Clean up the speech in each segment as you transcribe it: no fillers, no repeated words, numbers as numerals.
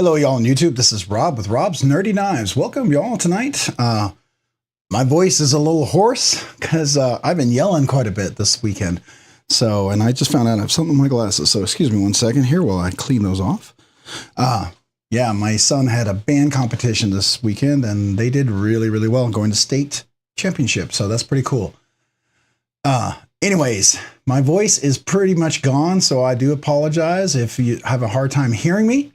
Hello, y'all on YouTube. This is Rob with Rob's Nerdy Knives. Welcome, y'all, tonight. My voice is a little hoarse because I've been yelling quite a bit this weekend. So, and I just found out I have something in my glasses. So, excuse me one second here while I clean those off. Yeah, my son had a band competition this weekend, and they did really, really well going to state championship. So that's pretty cool. Anyways, my voice is pretty much gone, so I do apologize if you have a hard time hearing me.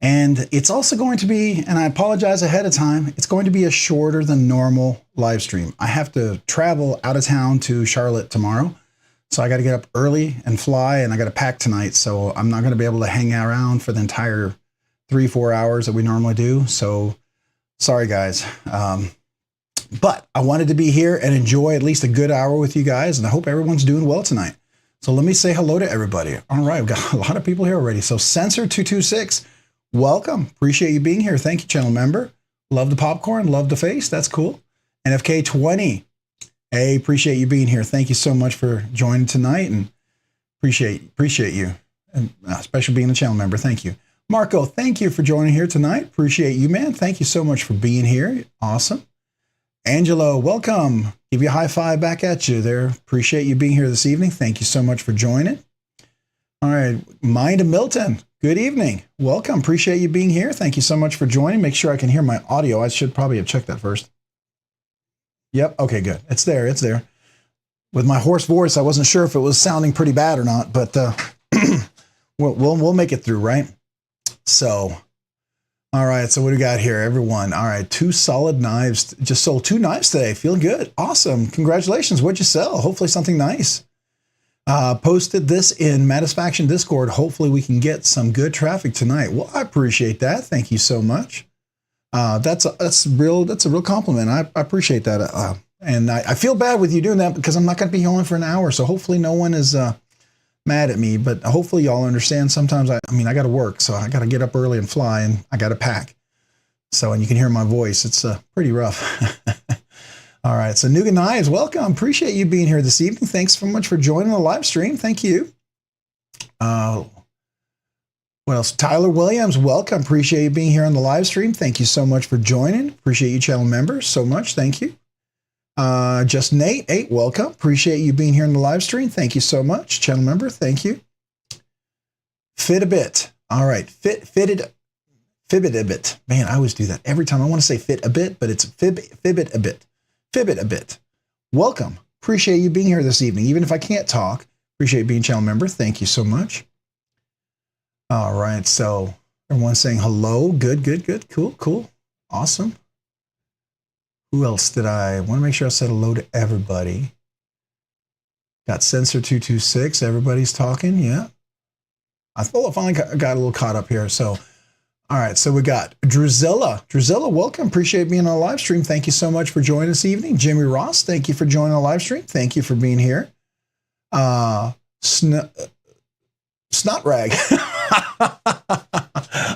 And it's also going to be, and I apologize ahead of time, it's going to be a shorter than normal live stream. I have to travel out of town to Charlotte tomorrow. So I got to get up early and fly, and I got to pack tonight. So I'm not going to be able to hang around for the entire 3-4 hours that we normally do. So sorry, guys. But I wanted to be here and enjoy at least a good hour with you guys. And I hope everyone's doing well tonight. So let me say hello to everybody. All right, we've got a lot of people here already. So Sensor226. Welcome. Appreciate you being here. Thank you, channel member. Love the popcorn. Love the face. That's cool. NFK20. Hey, appreciate you being here. Thank you so much for joining tonight and appreciate you. And especially being a channel member. Thank you. Marco, thank you for joining here tonight. Appreciate you, man. Thank you so much for being here. Awesome. Angelo, welcome. Give you a high five back at you there. Appreciate you being here this evening. Thank you so much for joining. All right. Mind of Milton. Good evening. Welcome. Appreciate you being here. Thank you so much for joining. Make sure I can hear my audio. I should probably have checked that first. Yep. Okay, good. It's there. It's there. With my hoarse voice, I wasn't sure if it was sounding pretty bad or not, but we'll make it through, right? So, all right. So what do we got here, everyone? All right. 2 solid knives. Just sold 2 knives today. Feeling good. Awesome. Congratulations. What'd you sell? Hopefully something nice. Posted this in Matisfaction Discord. Hopefully we can get some good traffic tonight. Well, I appreciate that. Thank you so much. That's a real compliment. I appreciate that. And I feel bad with you doing that because I'm not going to be on for an hour. So hopefully no one is mad at me, but hopefully y'all understand. Sometimes I got to work, so I got to get up early and fly, and I got to pack. So, and you can hear my voice. It's pretty rough. All right, so Nuga Knives, welcome. Appreciate you being here this evening. Thanks so much for joining the live stream. Thank you. What else? Tyler Williams, welcome. Appreciate you being here on the live stream. Thank you so much for joining. Appreciate you, channel members, so much. Thank you. Just Nate, welcome. Appreciate you being here on the live stream. Thank you so much, channel member. Thank you. Fit a bit. All right, Fibbit a bit. Man, I always do that every time. I want to say fit a bit, but it's Fibbit a bit. Fibbit a bit. Welcome. Appreciate you being here this evening. Even if I can't talk, appreciate being channel member. Thank you so much. All right. So everyone's saying hello. Good. Cool. Awesome. Who else did I want to make sure I said hello to everybody? Got Sensor226. Everybody's talking. Yeah. I finally got a little caught up here. So, all right, so we got Druzilla. Druzilla, welcome. Appreciate being on the live stream. Thank you so much for joining this evening. Jimmy Ross, thank you for joining the live stream. Thank you for being here. Snot Rag.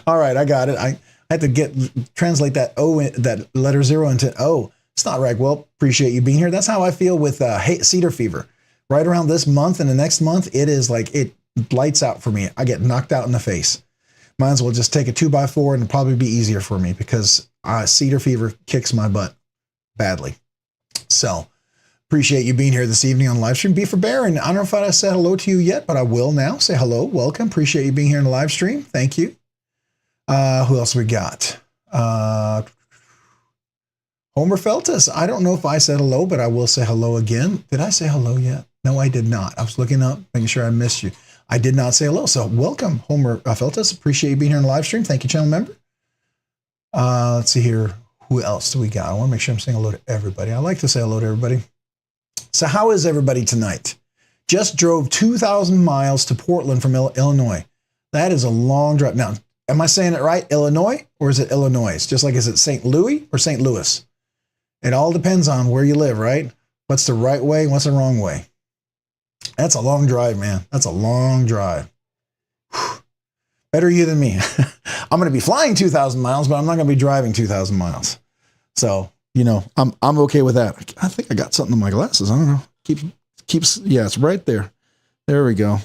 All right, I got it. I had to translate that O, that letter 0 into O. Snot Rag. Well, appreciate you being here. That's how I feel with cedar fever. Right around this month and the next month, it is like it lights out for me. I get knocked out in the face. Might as well just take a 2x4 and it'll probably be easier for me because cedar fever kicks my butt badly. So appreciate you being here this evening on the live stream. B for Baron. I don't know if I said hello to you yet, but I will now. Say hello. Welcome. Appreciate you being here in the live stream. Thank you. Who else we got? Homer Feltus. I don't know if I said hello, but I will say hello again. Did I say hello yet? No, I did not. I was looking up, making sure I missed you. I did not say hello. So welcome, Homer Feltus. Appreciate you being here on the live stream. Thank you, channel member. Let's see here. Who else do we got? I want to make sure I'm saying hello to everybody. I like to say hello to everybody. So how is everybody tonight? Just drove 2,000 miles to Portland from Illinois. That is a long drive. Now, am I saying it right? Illinois, or is it Illinois? It's just like, is it St. Louis or St. Louis? It all depends on where you live, right? What's the right way? What's the wrong way? That's a long drive, man. That's a long drive. Whew. Better you than me. I'm going to be flying 2,000 miles, but I'm not going to be driving 2,000 miles. So, you know, I'm okay with that. I think I got something in my glasses. I don't know. Keeps, yeah, it's right there. There we go.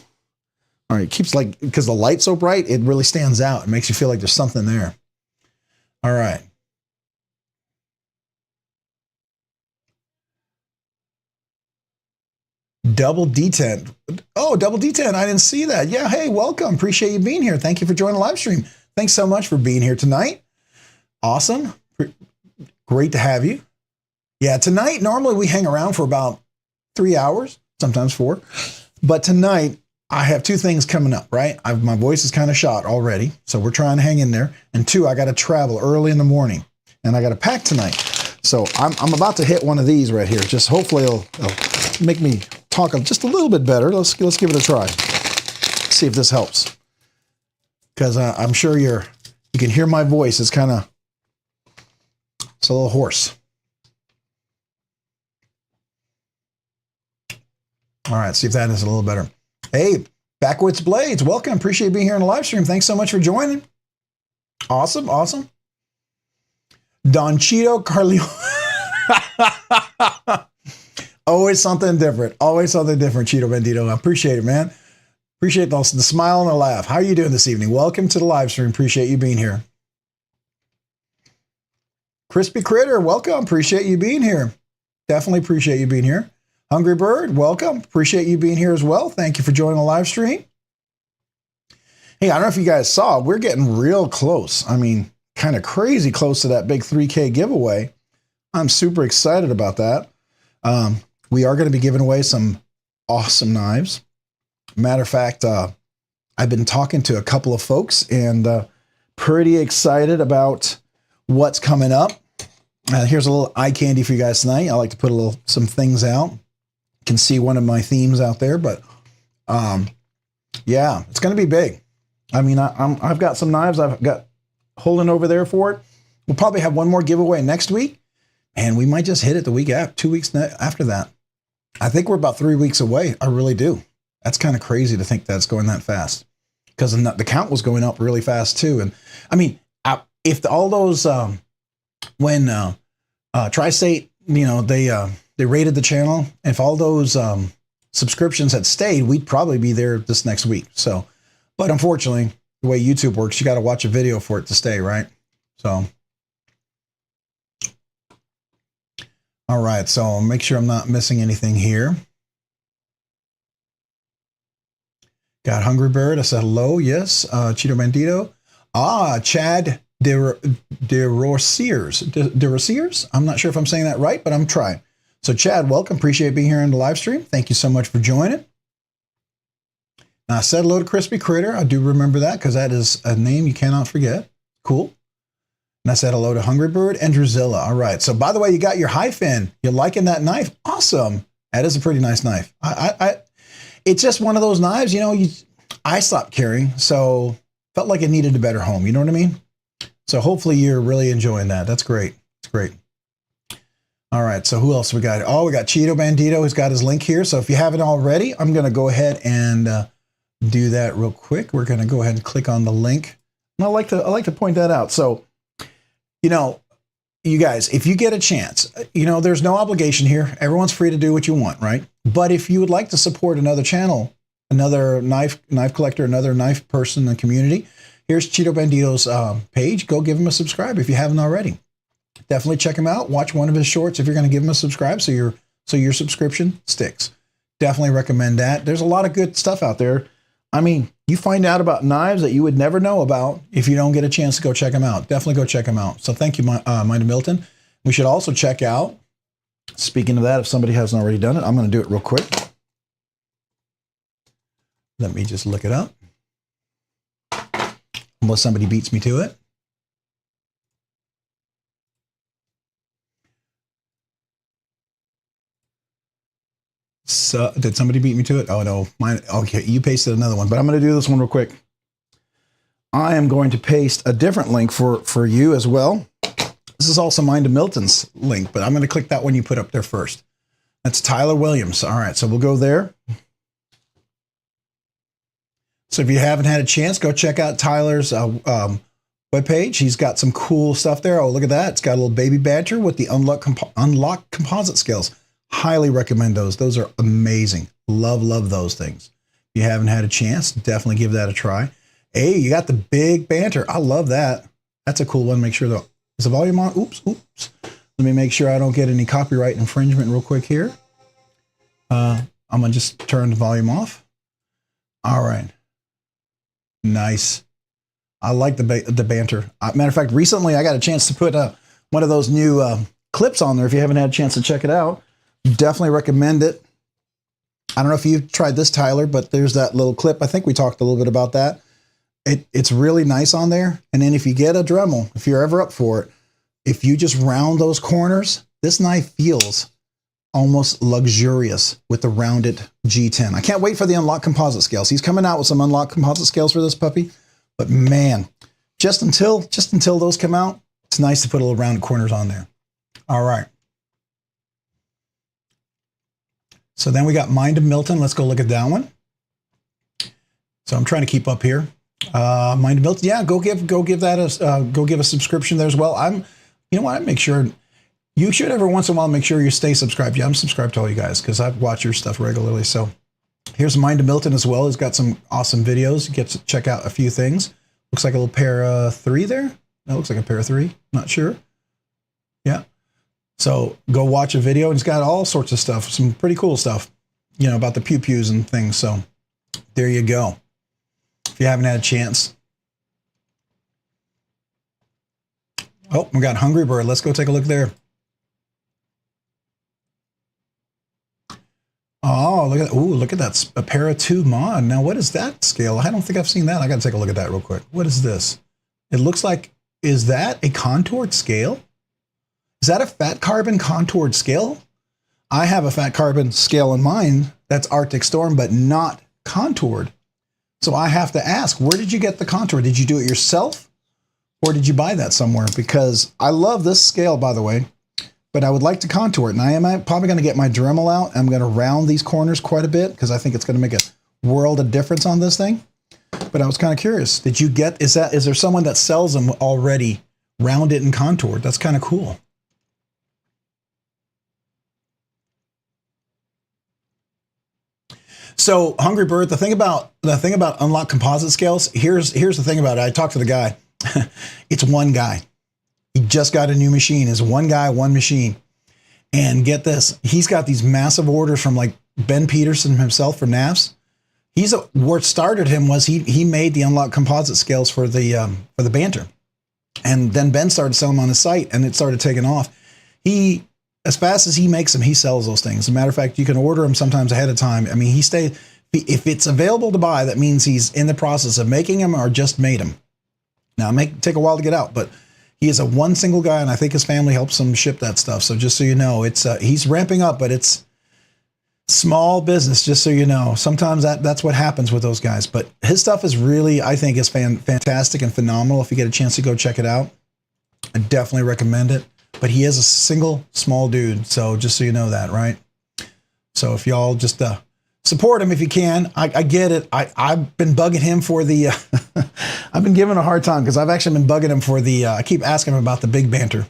All right, keeps like, because the light's so bright, it really stands out. It makes you feel like there's something there. All right. Double D10. Oh, Double D10. I didn't see that. Yeah, hey, welcome. Appreciate you being here. Thank you for joining the live stream. Thanks so much for being here tonight. Awesome. Great to have you. Yeah, tonight, normally we hang around for about 3 hours, sometimes 4. But tonight, I have 2 things coming up, right? My voice is kind of shot already, so we're trying to hang in there. And 2, I got to travel early in the morning, and I got to pack tonight. So I'm about to hit one of these right here. Just hopefully it'll make me talk just a little bit better. Let's give it a try. See if this helps. Because I'm sure you can hear my voice. It's a little hoarse. All right, see if that is a little better. Hey, Backwoods Blades, welcome. Appreciate being here in the live stream. Thanks so much for joining. Awesome, awesome. Don Cheeto Carlio. Always something different. Always something different, Cheeto Bandito. I appreciate it, man. Appreciate the smile and the laugh. How are you doing this evening? Welcome to the live stream. Appreciate you being here. Crispy Critter, welcome. Appreciate you being here. Definitely appreciate you being here. Hungry Bird, welcome. Appreciate you being here as well. Thank you for joining the live stream. Hey, I don't know if you guys saw, we're getting real close. I mean, kind of crazy close to that big 3K giveaway. I'm super excited about that. We are going to be giving away some awesome knives. Matter of fact, I've been talking to a couple of folks and pretty excited about what's coming up. Here's a little eye candy for you guys tonight. I like to put some things out. You can see one of my themes out there, but yeah, it's going to be big. I mean, I've got some knives I've got holding over there for it. We'll probably have one more giveaway next week, and we might just hit it the week after, 2 weeks after that. I think we're about 3 weeks away. I really do. That's kind of crazy to think that's going that fast, because the count was going up really fast too. And I mean, if all those when Tri-State, they rated the channel, if all those subscriptions had stayed, we'd probably be there this next week. So, but unfortunately, the way YouTube works, you got to watch a video for it to stay, right? So, all right. So I'll make sure I'm not missing anything here. Got Hungry Bird. I said hello. Yes. Cheeto Bandito. Chad DeRosiers. I'm not sure if I'm saying that right, but I'm trying. So Chad, welcome. Appreciate being here in the live stream. Thank you so much for joining. Now, I said hello to Crispy Critter. I do remember that because that is a name you cannot forget. Cool. And I said hello to Hungry Bird and Druzilla. All right. So by the way, you got your hyphen. You're liking that knife? Awesome. That is a pretty nice knife. It's just one of those knives, I stopped carrying, so felt like it needed a better home. You know what I mean? So hopefully you're really enjoying that. That's great. It's great. All right. So who else we got? Oh, we got Cheeto Bandito who's got his link here. So if you haven't already, I'm going to go ahead and do that real quick. We're going to go ahead and click on the link. And I like to point that out. So, you guys, if you get a chance, there's no obligation here. Everyone's free to do what you want, right? But if you would like to support another channel, another knife collector, another knife person in the community, here's Cheeto Bandito's page. Go give him a subscribe if you haven't already. Definitely check him out. Watch one of his shorts if you're going to give him a subscribe, so your subscription sticks. Definitely recommend that. There's a lot of good stuff out there. I mean, you find out about knives that you would never know about if you don't get a chance to go check them out. Definitely go check them out. So thank you, Mind Milton. We should also check out, speaking of that, if somebody hasn't already done it, I'm going to do it real quick. Let me just look it up. Unless somebody beats me to it. So, did somebody beat me to it? Oh, no. Mine. Okay, you pasted another one, but I'm going to do this one real quick. I am going to paste a different link for you as well. This is also Mind of Milton's link, but I'm going to click that one you put up there first. That's Tyler Williams. All right, so we'll go there. So if you haven't had a chance, go check out Tyler's webpage. He's got some cool stuff there. Oh, look at that. It's got a little baby badger with the unlock composite skills. Highly recommend those. Those are amazing. Love those things. If you haven't had a chance, definitely give that a try. Hey, you got the big banter. I love that. That's a cool one. Make sure is the volume on? Oops. Let me make sure I don't get any copyright infringement real quick here. I'm going to just turn the volume off. All right. Nice. I like the banter. Matter of fact, recently I got a chance to put one of those new clips on there. If you haven't had a chance to check it out, definitely recommend it. I don't know if you've tried this, Tyler, but there's that little clip. I think we talked a little bit about that. It's really nice on there. And then if you get a Dremel, if you're ever up for it, if you just round those corners, this knife feels almost luxurious with the rounded G10. I can't wait for the unlocked composite scales. He's coming out with some unlocked composite scales for this puppy. But man, just until those come out, it's nice to put a little rounded corners on there. All right. So then we got Mind of Milton. Let's go look at that one. So I'm trying to keep up here. Mind of Milton. Yeah, go give that go give a subscription there as well. You know what? I make sure you should every once in a while make sure you stay subscribed. Yeah, I'm subscribed to all you guys because I watch your stuff regularly. So here's Mind of Milton as well. He's got some awesome videos. You get to check out a few things. Looks like a little pair 3 there. That looks like a pair 3. Not sure. Yeah. So go watch a video. And he's got all sorts of stuff, some pretty cool stuff, you know, about the pew-pews and things. So there you go. If you haven't had a chance. Oh, we got Hungry Bird. Let's go take a look there. Oh, look at that. Ooh, look at that. A Para 2 mod. Now, what is that scale? I don't think I've seen that. I got to take a look at that real quick. What is this? It looks like, is that a contoured scale? Is that a fat carbon contoured scale? I have a fat carbon scale in mine that's Arctic Storm, but not contoured. So I have to ask, where did you get the contour? Did you do it yourself? Or did you buy that somewhere? Because I love this scale, by the way, but I would like to contour it. And I am probably going to get my Dremel out. I'm going to round these corners quite a bit because I think it's going to make a world of difference on this thing. But I was kind of curious. Did you get, is there someone that sells them already rounded and contoured? That's kind of cool. So Hungry Bird, the thing about unlocked composite scales, here's the thing about it. I talked to the guy. It's one guy. He just got a new machine. It's one guy, one machine. And get this, he's got these massive orders from like Ben Peterson himself for NAFs. What started him was he made the unlocked composite scales for the banter. And then Ben started selling them on his site and it started taking off. As fast as he makes them, he sells those things. As a matter of fact, you can order them sometimes ahead of time. I mean, if it's available to buy, that means he's in the process of making them or just made them. Now, it may take a while to get out, but he is one single guy, and I think his family helps him ship that stuff. So just so you know, he's ramping up, but it's small business, just so you know. Sometimes that's what happens with those guys. But his stuff is really, I think, is fantastic and phenomenal. If you get a chance to go check it out, I definitely recommend it. But he is a single, small dude, so just so you know that, right? So if y'all just support him if you can. I get it. I've been bugging him for the, I've been giving him a hard time because I've actually been bugging him for the, I keep asking him about the big banter.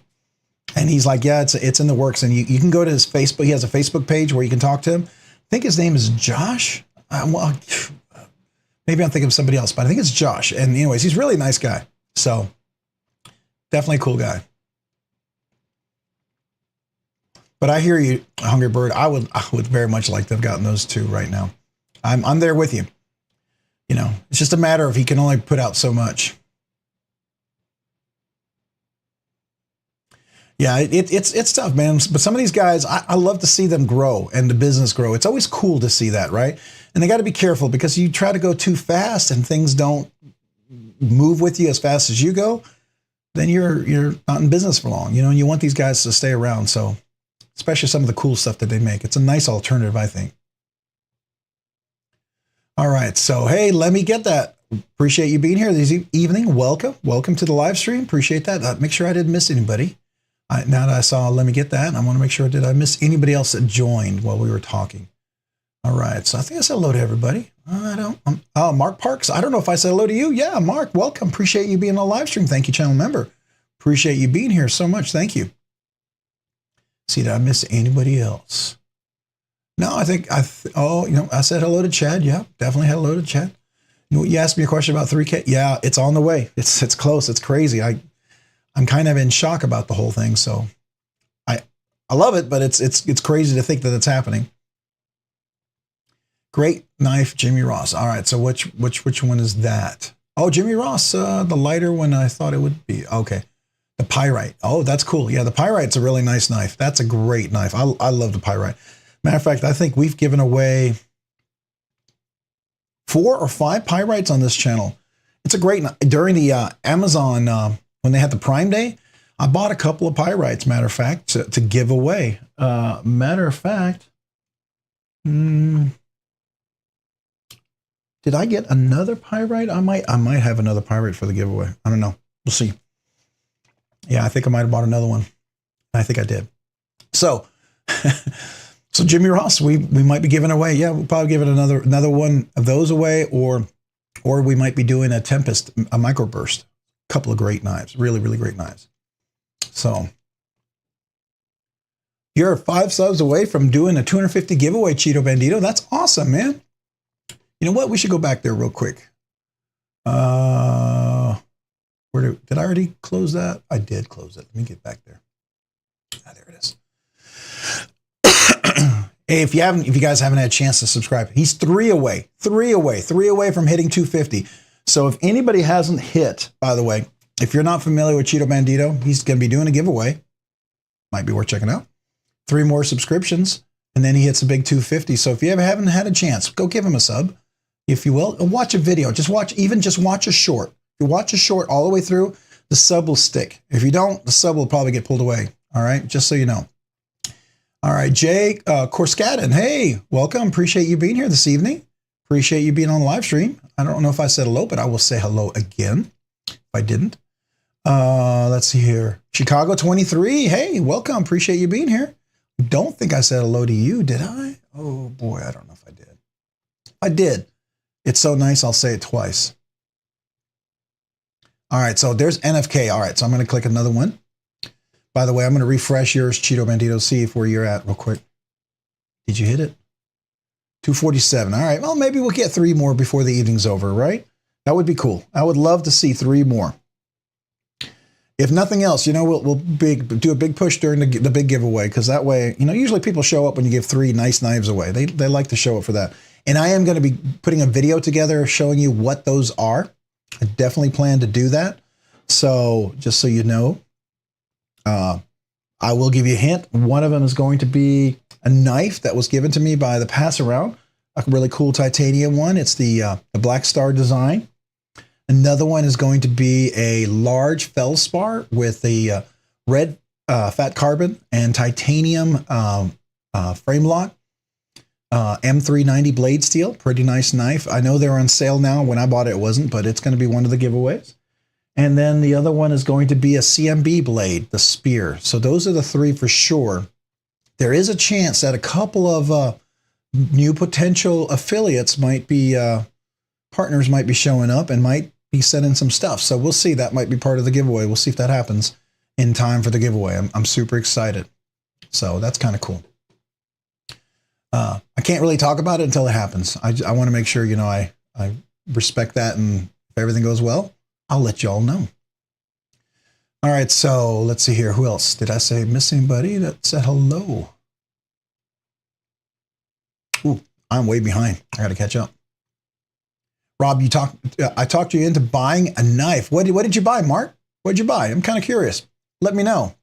And he's like, yeah, it's in the works. And you can go to his Facebook. He has a Facebook page where you can talk to him. I think his name is Josh. Well, maybe I'm thinking of somebody else, but I think it's Josh. And anyways, he's a really nice guy. So definitely a cool guy. But I hear you, Hungry Bird. I would very much like to have gotten those two right now. I'm there with you. You know, it's just a matter of he can only put out so much. Yeah, it's tough, man. But some of these guys, I love to see them grow and the business grow. It's always cool to see that, right? And they got to be careful because you try to go too fast and things don't move with you as fast as you go, then you're not in business for long, you know, and you want these guys to stay around. So especially some of the cool stuff that they make. It's a nice alternative, I think. All right. So, hey, let me get that. Appreciate you being here this evening. Welcome to the live stream. Appreciate that. Make sure I didn't miss anybody. Now that I saw, let me get that. I want to make sure, did I miss anybody else that joined while we were talking? All right. So I think I said hello to everybody. Mark Parks. I don't know if I said hello to you. Yeah, Mark, welcome. Appreciate you being on the live stream. Thank you, channel member. Appreciate you being here so much. Thank you. See, did I miss anybody else? No, I think oh, I said hello to Chad. Yeah, definitely hello to Chad. You asked me a question about 3K. Yeah, it's on the way. It's close. It's crazy. I'm kind of in shock about the whole thing. So I love it, but it's crazy to think that it's happening. Great knife, Jimmy Ross. All right, so which one is that? Oh, Jimmy Ross, the lighter one I thought it would be. Okay, the pyrite. Oh, that's cool. Yeah, the pyrite's a really nice knife. That's a great knife. I love the pyrite. Matter of fact, I think we've given away 4 or 5 pyrites on this channel. It's a great knife. During the Amazon when they had the Prime Day, I bought a couple of pyrites. Matter of fact, to give away. Matter of fact. Did I get another pyrite? I might have another pyrite for the giveaway. I don't know. We'll see. Yeah, I think I might have bought another one. I think I did. So, so Jimmy Ross, we might be giving away. Yeah, we'll probably give it another one of those away, or we might be doing a Tempest, a microburst. A couple of great knives, really, really great knives. So, you're 5 subs away from doing a 250 giveaway, Cheeto Bandito. That's awesome, man. You know what? We should go back there real quick. Did I already close that? I did close it. Let me get back there. Ah, there it is. Hey, if you guys haven't had a chance to subscribe, he's 3 away from hitting 250. So if anybody hasn't hit, by the way, if you're not familiar with Cheeto Bandito, he's going to be doing a giveaway. Might be worth checking out. 3 more subscriptions, and then he hits a big 250. So if you haven't had a chance, go give him a sub, if you will, and watch a video. Just watch a short. If you watch a short all the way through, the sub will stick. If you don't, the sub will probably get pulled away. All right, just so you know. All right, Jay Korskaden, hey, welcome. Appreciate you being here this evening. Appreciate you being on the live stream. I don't know if I said hello, but I will say hello again if I didn't. Let's see here. Chicago 23, hey, welcome. Appreciate you being here. Don't think I said hello to you, did I? Oh boy, I don't know if I did. I did. It's so nice, I'll say it twice. All right, so there's NFK. All right, so I'm going to click another one. By the way, I'm going to refresh yours, Cheeto Bandito, see where you're at real quick. Did you hit it? 247. All right, well, maybe we'll get 3 more before the evening's over, right? That would be cool. I would love to see 3 more. If nothing else, we'll do a big push during the big giveaway, because that way, usually people show up when you give 3 nice knives away. They like to show up for that. And I am going to be putting a video together showing you what those are. I definitely plan to do that. So just so you know, I will give you a hint. One of them is going to be a knife that was given to me by the Pass Around, a really cool titanium one. It's the Black Star design. Another one is going to be a large feldspar with a red fat carbon and titanium frame lock. M390 blade steel, pretty nice knife. I know they're on sale now. When I bought it, it wasn't, but it's going to be one of the giveaways. And then the other one is going to be a CMB blade, the spear. So those are the 3 for sure. There is a chance that a couple of new potential affiliates might be, partners might be showing up and might be sending some stuff. So we'll see. That might be part of the giveaway. We'll see if that happens in time for the giveaway. I'm super excited. So that's kind of cool. I can't really talk about it until it happens. I want to make sure, I respect that, and if everything goes well, I'll let you all know. All right, so let's see here. Who else? Did I say miss anybody that said hello? Ooh, I'm way behind. I got to catch up. Rob, I talked you into buying a knife. What did you buy, Mark? What did you buy? I'm kind of curious. Let me know.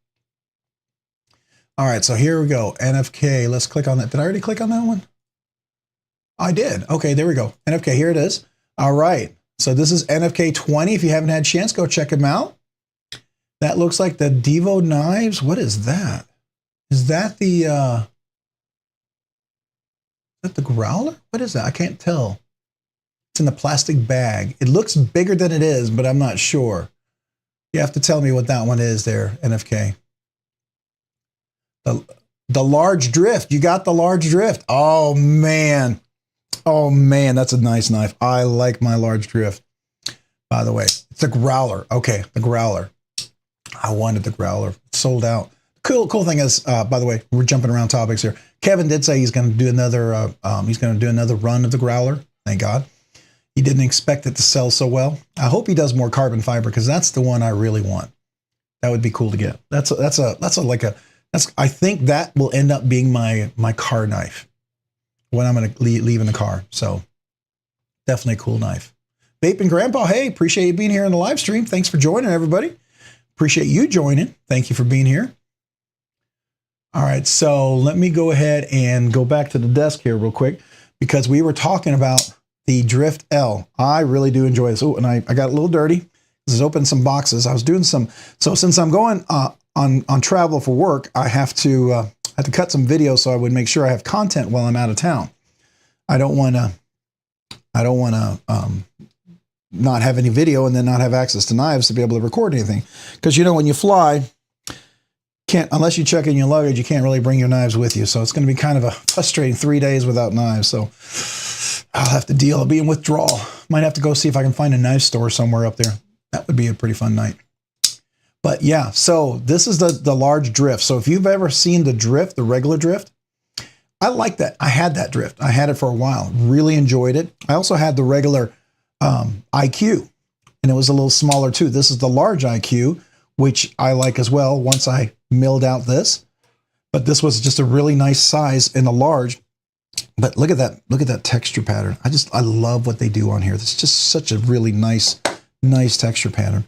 All right, so here we go. NFK, let's click on that. Did I already click on that one? I did. Okay, there we go. NFK, here it is. All right, so this is NFK 20. If you haven't had a chance, go check him out. That looks like the Devo knives. What is that? Is that the growler? What is that? I can't tell. It's in the plastic bag. It looks bigger than it is, but I'm not sure. You have to tell me what that one is there, NFK. The large drift. You got the large drift. Oh man, that's a nice knife. I like my large drift. By the way, it's the growler. Okay, the growler. I wanted the growler. Sold out. Cool thing is, by the way, we're jumping around topics here. Kevin did say he's going to do another. He's going to do another run of the growler. Thank God. He didn't expect it to sell so well. I hope he does more carbon fiber because that's the one I really want. That would be cool to get. I think that will end up being my car knife when I'm going to leave in the car. So definitely a cool knife. Vape and Grandpa, hey, appreciate you being here in the live stream. Thanks for joining, everybody. Appreciate you joining. Thank you for being here. All right, so let me go ahead and go back to the desk here real quick because we were talking about the Drift L. I really do enjoy this. Oh, and I got a little dirty. This is open some boxes. I was doing some. So since I'm going on travel for work, I have to cut some videos so I would make sure I have content while I'm out of town. I don't want to not have any video and then not have access to knives to be able to record anything. Because when you fly, unless you check in your luggage, you can't really bring your knives with you. So it's going to be kind of a frustrating 3 days without knives. So I'll have to deal. I'll be in withdrawal. Might have to go see if I can find a knife store somewhere up there. That would be a pretty fun night. But yeah, so this is the large drift. So if you've ever seen the drift, the regular drift, I like that. I had that drift. I had it for a while. Really enjoyed it. I also had the regular IQ, and it was a little smaller too. This is the large IQ, which I like as well once I milled out this. But this was just a really nice size in the large. But look at that. Look at that texture pattern. I love what they do on here. It's just such a really nice texture pattern.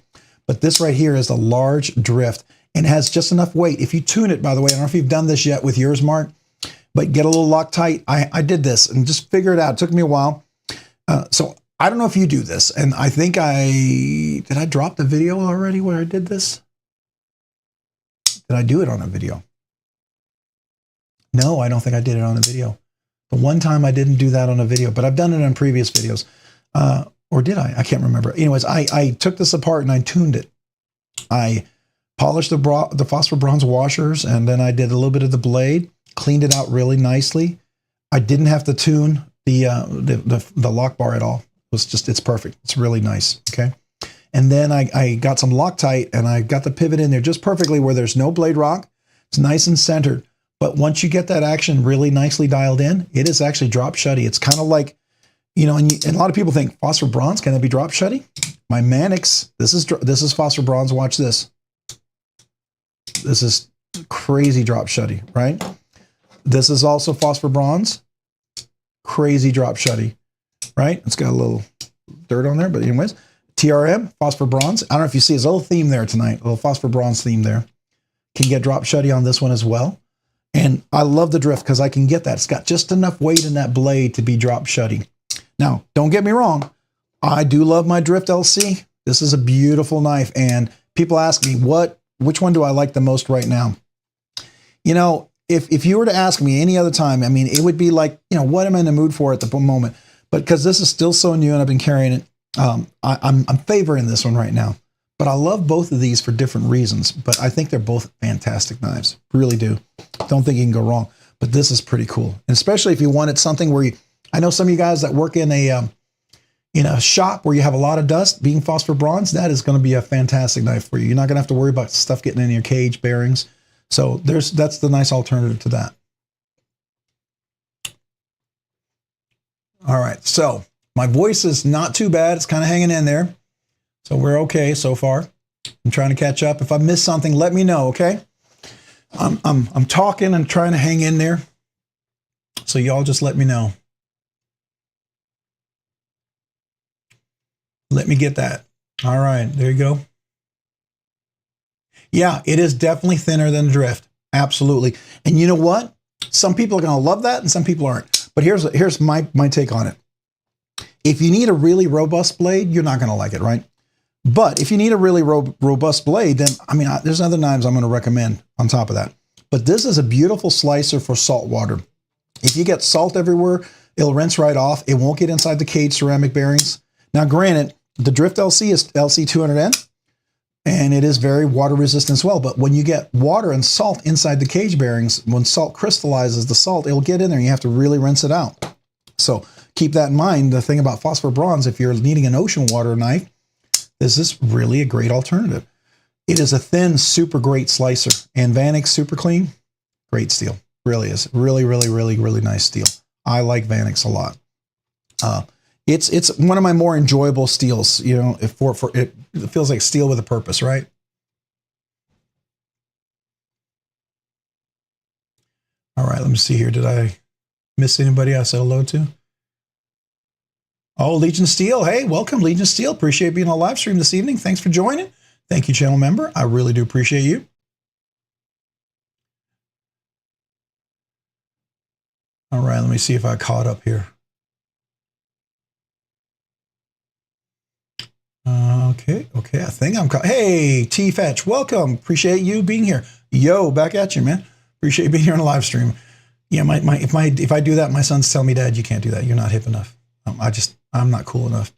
But this right here is the large drift and has just enough weight. If you tune it, by the way, I don't know if you've done this yet with yours, Mark, but get a little Loctite. I did this and just figure it out. It took me a while. So I don't know if you do this. And I think did I drop the video already where I did this? Did I do it on a video? No, I don't think I did it on a video. The one time I didn't do that on a video, but I've done it on previous videos. Or did I? I can't remember. Anyways, I took this apart and I tuned it. I polished the phosphor bronze washers, and then I did a little bit of the blade, cleaned it out really nicely. I didn't have to tune the lock bar at all. It's perfect. It's really nice. Okay. And then I got some Loctite and I got the pivot in there just perfectly where there's no blade rock. It's nice and centered. But once you get that action really nicely dialed in, it is actually drop shutty. It's kind of like, and a lot of people think phosphor bronze, can it be drop shutty? My Mannix, this is phosphor bronze. Watch this. This is crazy drop shutty, right? This is also phosphor bronze, crazy drop shutty, right? It's got a little dirt on there, but anyways, TRM, phosphor bronze. I don't know if you see his little theme there tonight, a little phosphor bronze theme there. Can get drop shutty on this one as well. And I love the drift because I can get that. It's got just enough weight in that blade to be drop shutty. Now, don't get me wrong. I do love my Drift LC. This is a beautiful knife. And people ask me, which one do I like the most right now? If you were to ask me any other time, it would be like, what am I in the mood for at the moment? But because this is still so new and I've been carrying it, I'm favoring this one right now. But I love both of these for different reasons. But I think they're both fantastic knives. Really do. Don't think you can go wrong. But this is pretty cool. And especially if you wanted something where I know some of you guys that work in a shop where you have a lot of dust, being phosphor bronze, that is going to be a fantastic knife for you. You're not going to have to worry about stuff getting in your cage bearings. So that's the nice alternative to that. All right. So my voice is not too bad. It's kind of hanging in there. So we're okay so far. I'm trying to catch up. If I miss something, let me know. Okay. I'm talking and trying to hang in there. So y'all just let me know. Let me get that. All right, there you go. Yeah, it is definitely thinner than the Drift. Absolutely. And you know what? Some people are going to love that and some people aren't. But here's my take on it. If you need a really robust blade, you're not going to like it, right? But if you need a really robust blade, then, there's other knives I'm going to recommend on top of that. But this is a beautiful slicer for salt water. If you get salt everywhere, it'll rinse right off. It won't get inside the cage ceramic bearings. Now, granted, the Drift LC is LC200N, and it is very water resistant as well. But when you get water and salt inside the cage bearings, when salt crystallizes the salt, it'll get in there and you have to really rinse it out. So keep that in mind. The thing about phosphor bronze, if you're needing an ocean water knife, this is really a great alternative. It is a thin, super great slicer. And Vanix Super Clean, great steel. Really is. Really, really, really, really nice steel. I like Vanix a lot. It's one of my more enjoyable steels. You know, it feels like steel with a purpose, right? All right, let me see here. Did I miss anybody I said hello to? Oh, Legion Steel. Hey, welcome, Legion Steel. Appreciate being on live stream this evening. Thanks for joining. Thank you, channel member. I really do appreciate you. All right, let me see if I caught up here. Okay, I think I'm caught. Hey, T-Fetch, welcome. Appreciate you being here. Yo, back at you, man. Appreciate you being here on the live stream. Yeah, if I do that, my sons tell me, Dad, you can't do that. You're not hip enough. I'm not cool enough.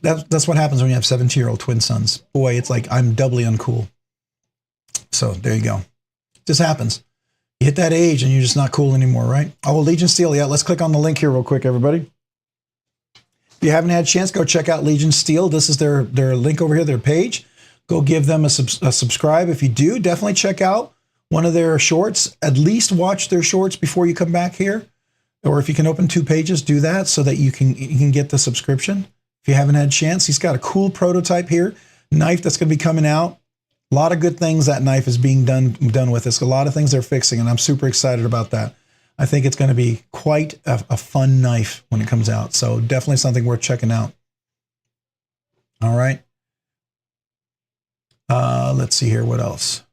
That's what happens when you have 17-year-old twin sons. Boy, it's like I'm doubly uncool. So there you go. Just happens. You hit that age and you're just not cool anymore, right? Oh, Legion Steel. Yeah, let's click on the link here real quick, everybody. If you haven't had a chance, go check out Legion Steel. This is their link over here, their page. Go give them a subscribe. If you do, definitely check out one of their shorts. At least watch their shorts before you come back here. Or if you can open 2 pages, do that so that you can get the subscription. If you haven't had a chance, he's got a cool prototype here. Knife that's going to be coming out. A lot of good things that knife is being done with. It's a lot of things they're fixing, and I'm super excited about that. I think it's going to be quite a fun knife when it comes out. So definitely something worth checking out. All right. Let's see here. What else?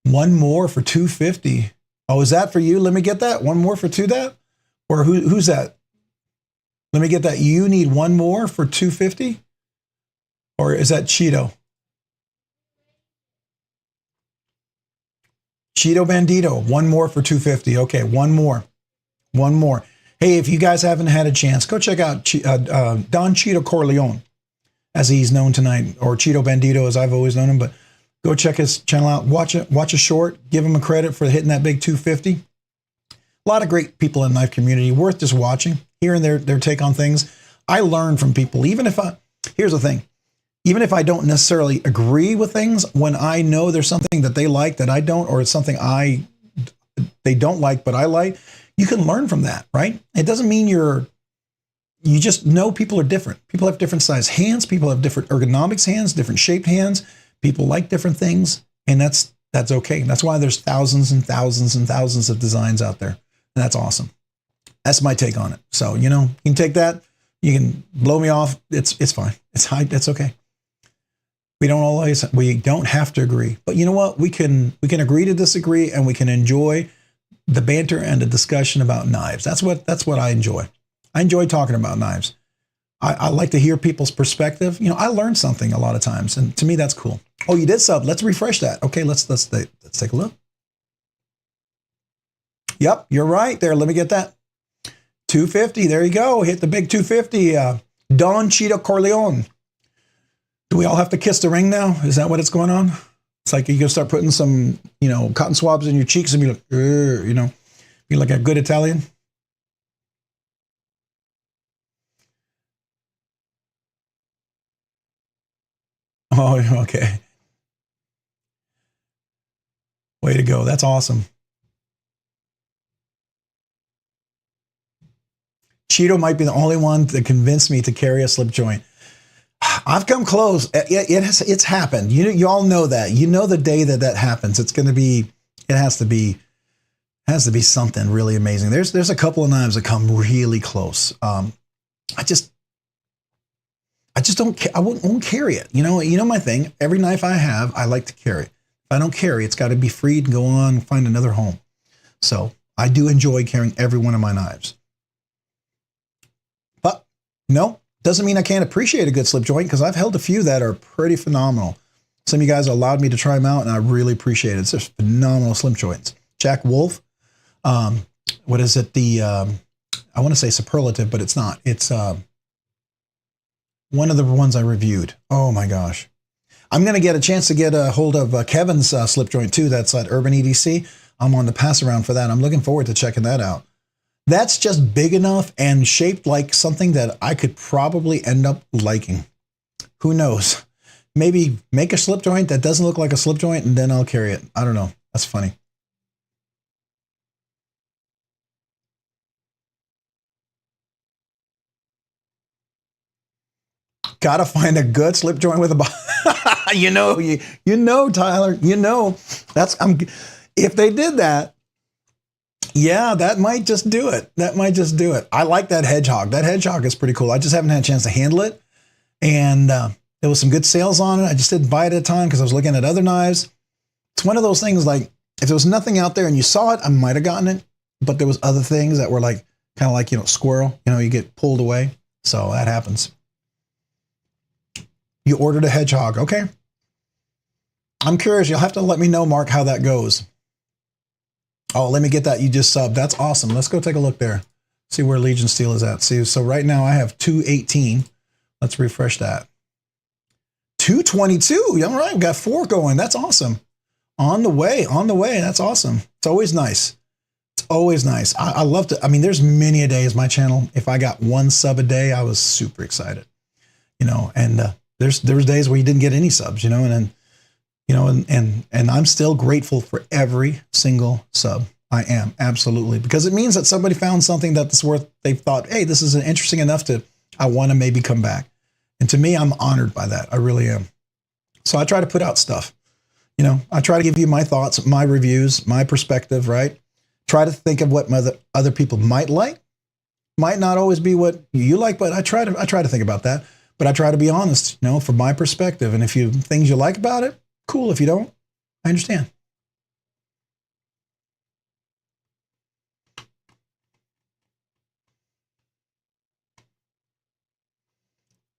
One more for $250. Oh, is that for you? Let me get that. One more for that? Or who's that? Let me get that. You need one more for $250? Or is that Cheeto? Cheeto Bandito, one more for $250. Okay, one more. Hey, if you guys haven't had a chance, go check out Don Cheeto Corleone, as he's known tonight, or Cheeto Bandito, as I've always known him. But go check his channel out. Watch a short. Give him a credit for hitting that big 250. A lot of great people in the knife community, worth just watching, hearing their take on things. I learn from people, here's the thing. Even if I don't necessarily agree with things, when I know there's something that they like that I don't, or it's something they don't like but I like, you can learn from that, right? It doesn't mean you just know people are different. People have different size hands. People have different ergonomics hands, different shaped hands. People like different things, and that's okay. That's why there's thousands and thousands and thousands of designs out there, and that's awesome. That's my take on it. So, you can take that. You can blow me off. It's fine. It's okay. We don't have to agree, but you know what? We can agree to disagree, and we can enjoy the banter and the discussion about knives. That's what I enjoy. I enjoy talking about knives. I like to hear people's perspective. I learn something a lot of times, and to me, that's cool. Oh, you did sub. Let's refresh that. Okay, let's take a look. Yep, you're right there. Let me get that. 250. There you go. Hit the big 250. Don Cheeto Corleone. Do we all have to kiss the ring now? Is that what it's going on? It's like you're going to start putting some, cotton swabs in your cheeks and be like, be like a good Italian. Oh, okay. Way to go. That's awesome. Cheeto might be the only one that convinced me to carry a slip joint. I've come close. It's happened. You all know that. You know the day that happens. It has to be something really amazing. There's a couple of knives that come really close. I just don't. I won't carry it. You know my thing. Every knife I have, I like to carry. If I don't carry, it's got to be freed and go on, find another home. So I do enjoy carrying every one of my knives. But no, doesn't mean I can't appreciate a good slip joint, because I've held a few that are pretty phenomenal. Some of you guys allowed me to try them out, and I really appreciate it. It's just phenomenal slip joints. Jack Wolf. What is it? I want to say superlative, but it's not. It's one of the ones I reviewed. Oh my gosh. I'm going to get a chance to get a hold of Kevin's slip joint too. That's at Urban EDC. I'm on the pass around for that. I'm looking forward to checking that out. That's just big enough and shaped like something that I could probably end up liking. Who knows? maybe make a slip joint that doesn't look like a slip joint, and then I'll carry it. I don't know. That's funny. Gotta find a good slip joint with a you know, Tyler, you know, if they did that, yeah, that might just do it. That might just do it. I like that hedgehog. That hedgehog is pretty cool. I just haven't had a chance to handle it. And there was some good sales on it. I just didn't buy it at a time because I was looking at other knives. It's one of those things like, if there was nothing out there and you saw it, I might have gotten it. But there was other things that were like, kind of like, squirrel, you get pulled away. So that happens. You ordered a hedgehog. Okay. I'm curious. You'll have to let me know, Mark, how that goes. Oh, let me get that. You just subbed. That's awesome. Let's go take a look there. See where Legion Steel is at. See, so right now I have 218. Let's refresh that. 222. All right. We've got 4 going. That's awesome. On the way. That's awesome. It's always nice. It's always nice. I love to. I mean, there's many a days my channel. If I got 1 sub a day, I was super excited. And there was days where you didn't get any subs, and then, and I'm still grateful for every single sub. I am, absolutely, because it means that somebody found something that's worth, they thought, hey, this is interesting enough I want to maybe come back. And to me, I'm honored by that. I really am. So I try to put out stuff, I try to give you my thoughts, my reviews, my perspective, right? Try to think of what other people might like, might not always be what you like, but I try to think about that. But I try to be honest, from my perspective. And if things you like about it, cool. If you don't, I understand.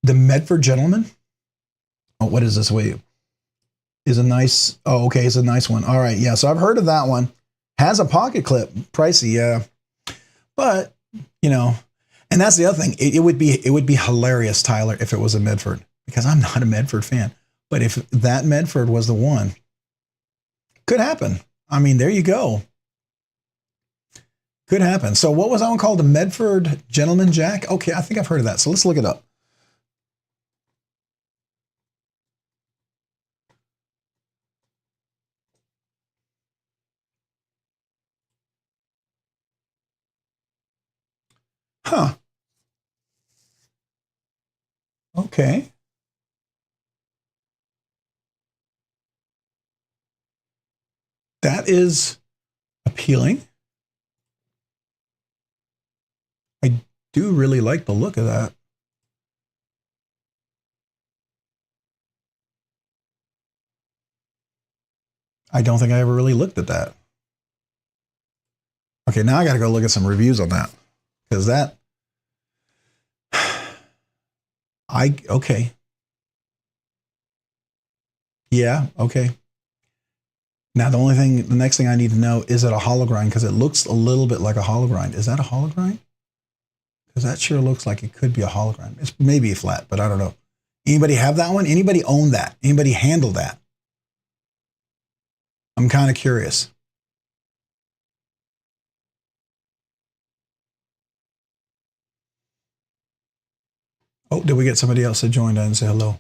The Medford Gentleman. Oh, what is this? Wait, is a nice. Oh, okay, it's a nice one. All right, yeah. So I've heard of that one. Has a pocket clip, pricey, yeah. But and that's the other thing. It would be hilarious, Tyler, if it was a Medford, because I'm not a Medford fan. But if that Medford was the one, could happen. I mean, there you go. Could happen. So what was that one called? The Medford Gentleman Jack? Okay, I think I've heard of that. So let's look it up. Huh. Okay. That is appealing. I do really like the look of that. I don't think I ever really looked at that. Okay, now I got to go look at some reviews on that, because okay. Yeah, okay. Now the next thing I need to know, is it a hollow grind? Because it looks a little bit like a hollow grind. Is that a hollow grind? Because that sure looks like it could be a hollow grind. It's maybe flat, but I don't know. Anybody have that one? Anybody own that? Anybody handle that? I'm kind of curious. Oh, did we get somebody else that joined and say hello?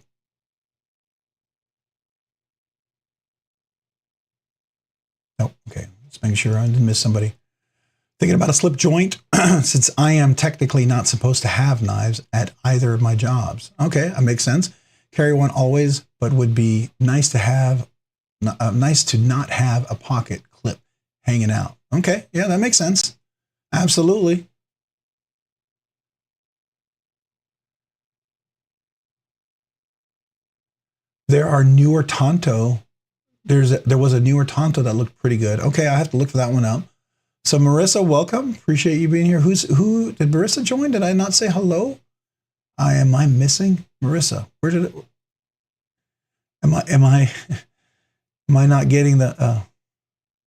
Nope. Okay. Let's make sure I didn't miss somebody. Thinking about a slip joint, since I am technically not supposed to have knives at either of my jobs. Okay, that makes sense. Carry one always, but would be nice to have, nice to not have a pocket clip hanging out. Okay, yeah, that makes sense. Absolutely. There are newer Tonto. There was a newer Tonto that looked pretty good. Okay, I have to look for that one up. So Marissa, welcome. Appreciate you being here. Who did Marissa join? Did I not say hello? Am I missing Marissa? Where did it? Am I not getting the?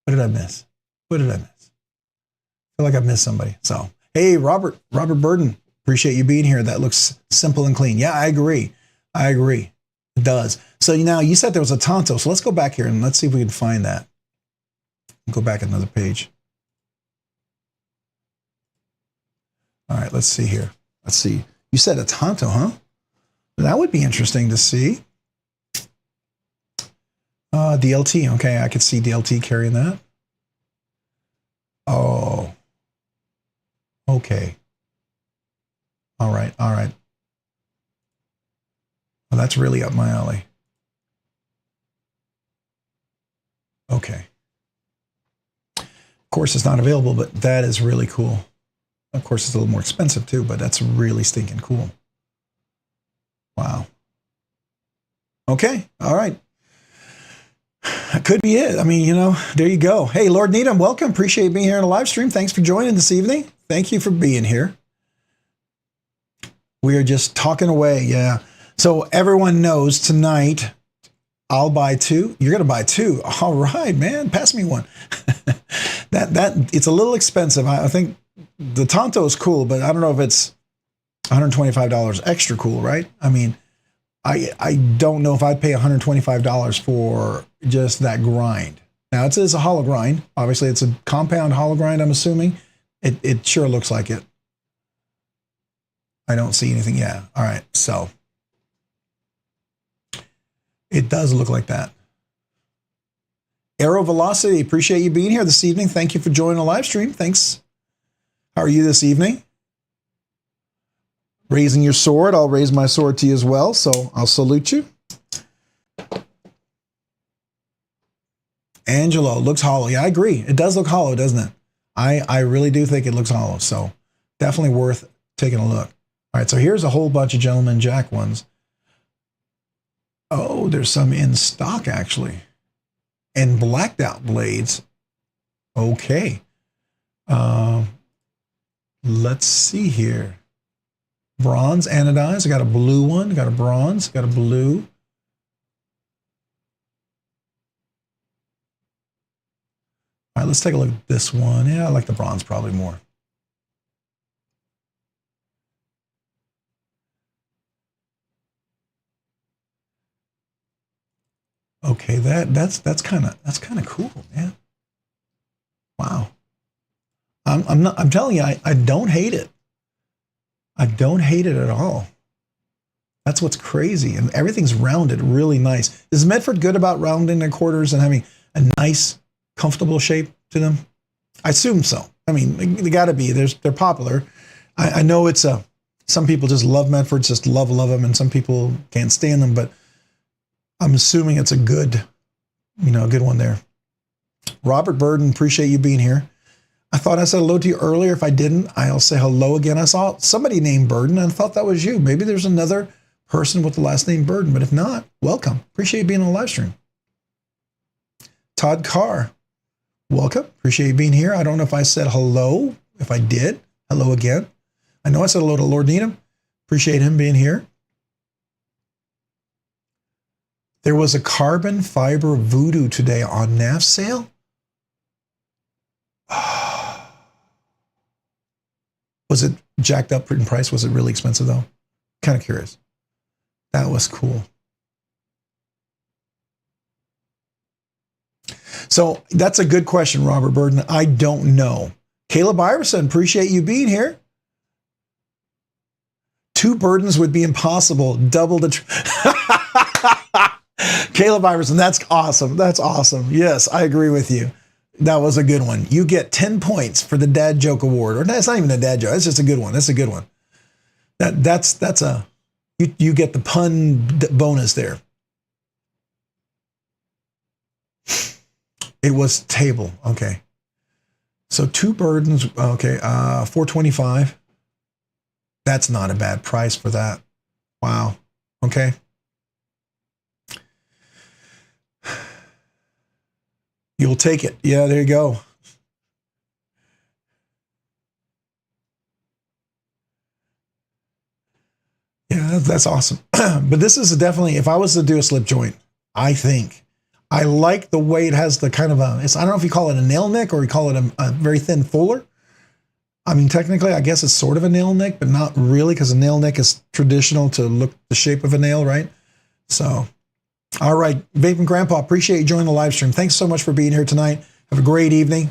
What did I miss? What did I miss? I feel like I missed somebody. So hey, Robert Burden, appreciate you being here. That looks simple and clean. Yeah, I agree. It does. So now you said there was a Tonto. So let's go back here and let's see if we can find that. Go back another page. All right, let's see here. Let's see. You said a Tonto, huh? That would be interesting to see. DLT. Okay, I could see DLT carrying that. Oh, okay. All right, all right. Well, that's really up my alley. Okay. Of course, it's not available, but that is really cool. Of course, it's a little more expensive too, but that's really stinking cool. Wow. Okay, all right. That could be it. I mean, you know, there you go. Hey, Lord Needham, welcome. Appreciate being here in a live stream. Thanks for joining this evening. Thank you for being here. We are just talking away. Yeah. So everyone knows tonight, I'll buy two. You're going to buy two. All right, man. Pass me one. that it's a little expensive. I think the Tonto is cool, but I don't know if it's $125 extra cool, right? I mean, I don't know if I'd pay $125 for just that grind. Now, it is a hollow grind. Obviously, it's a compound hollow grind, I'm assuming. It sure looks like it. I don't see anything. Yeah. All right. So it does look like that. Arrow Velocity, appreciate you being here this evening. Thank you for joining the live stream. Thanks. How are you this evening? Raising your sword. I'll raise my sword to you as well. So I'll salute you. Angelo, looks hollow. Yeah, I agree. It does look hollow, doesn't it? I really do think it looks hollow. So definitely worth taking a look. All right, so here's a whole bunch of Gentleman Jack ones. Oh, there's some in stock, actually. And blacked out blades. Okay. Let's see here. Bronze anodized. I got a blue one. Got a bronze. Got a blue. All right, let's take a look at this one. Yeah, I like the bronze probably more. Okay, that's kind of cool, man. Wow. I'm telling you, I don't hate it. I don't hate it at all. That's what's crazy, and everything's rounded, really nice. Is Medford good about rounding their quarters and having a nice, comfortable shape to them? I assume so. I mean, they got to be. They're popular. I know it's some people just love Medfords, just love them, and some people can't stand them, but I'm assuming it's a good, a good one there. Robert Burden, appreciate you being here. I thought I said hello to you earlier. If I didn't, I'll say hello again. I saw somebody named Burden, and I thought that was you. Maybe there's another person with the last name Burden, but if not, welcome. Appreciate you being on the live stream. Todd Carr, welcome. Appreciate you being here. I don't know if I said hello. If I did, hello again. I know I said hello to Lord Needham. Appreciate him being here. There was a carbon fiber voodoo today on NAF sale. Was it jacked up in price? Was it really expensive though? Kind of curious. That was cool. So that's a good question, Robert Burden. I don't know. Caleb Iverson, appreciate you being here. 2 burdens would be impossible. Double the... Caleb Iverson, that's awesome. That's awesome. Yes, I agree with you. That was a good one. You get 10 points for the dad joke award. Or that's not even a dad joke. That's just a good one. That's a good one. That's a, you get the pun bonus there. It was table. Okay. So 2 burdens. Okay. $425. That's not a bad price for that. Wow. Okay. You'll take it. Yeah, there you go. Yeah, that's awesome. But this is definitely, if I was to do a slip joint, I think I like the way it has the kind of I don't know if you call it a nail nick or you call it a very thin fuller. I mean, technically, I guess it's sort of a nail nick, but not really, because a nail nick is traditional to look the shape of a nail, right? So, all right, Vaping Grandpa, appreciate you joining the live stream. Thanks so much for being here tonight. Have a great evening.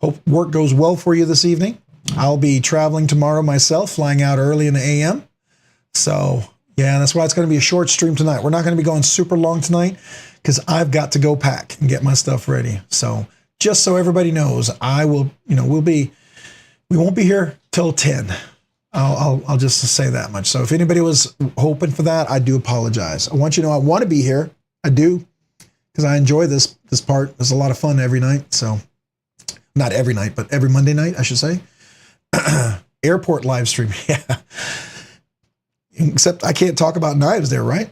Hope work goes well for you this evening. I'll be traveling tomorrow myself, flying out early in the AM. So, Yeah, that's why it's going to be a short stream tonight. We're not going to be going super long tonight because I've got to go pack and get my stuff ready. So just so everybody knows, I will, we won't be here till 10. I'll just say that much. So if anybody was hoping for that, I do apologize. I want you to know I want to be here. I do, because I enjoy this part. It's a lot of fun every night. So not every night, but every Monday night, I should say. Airport live stream. Yeah. Except I can't talk about knives there, right?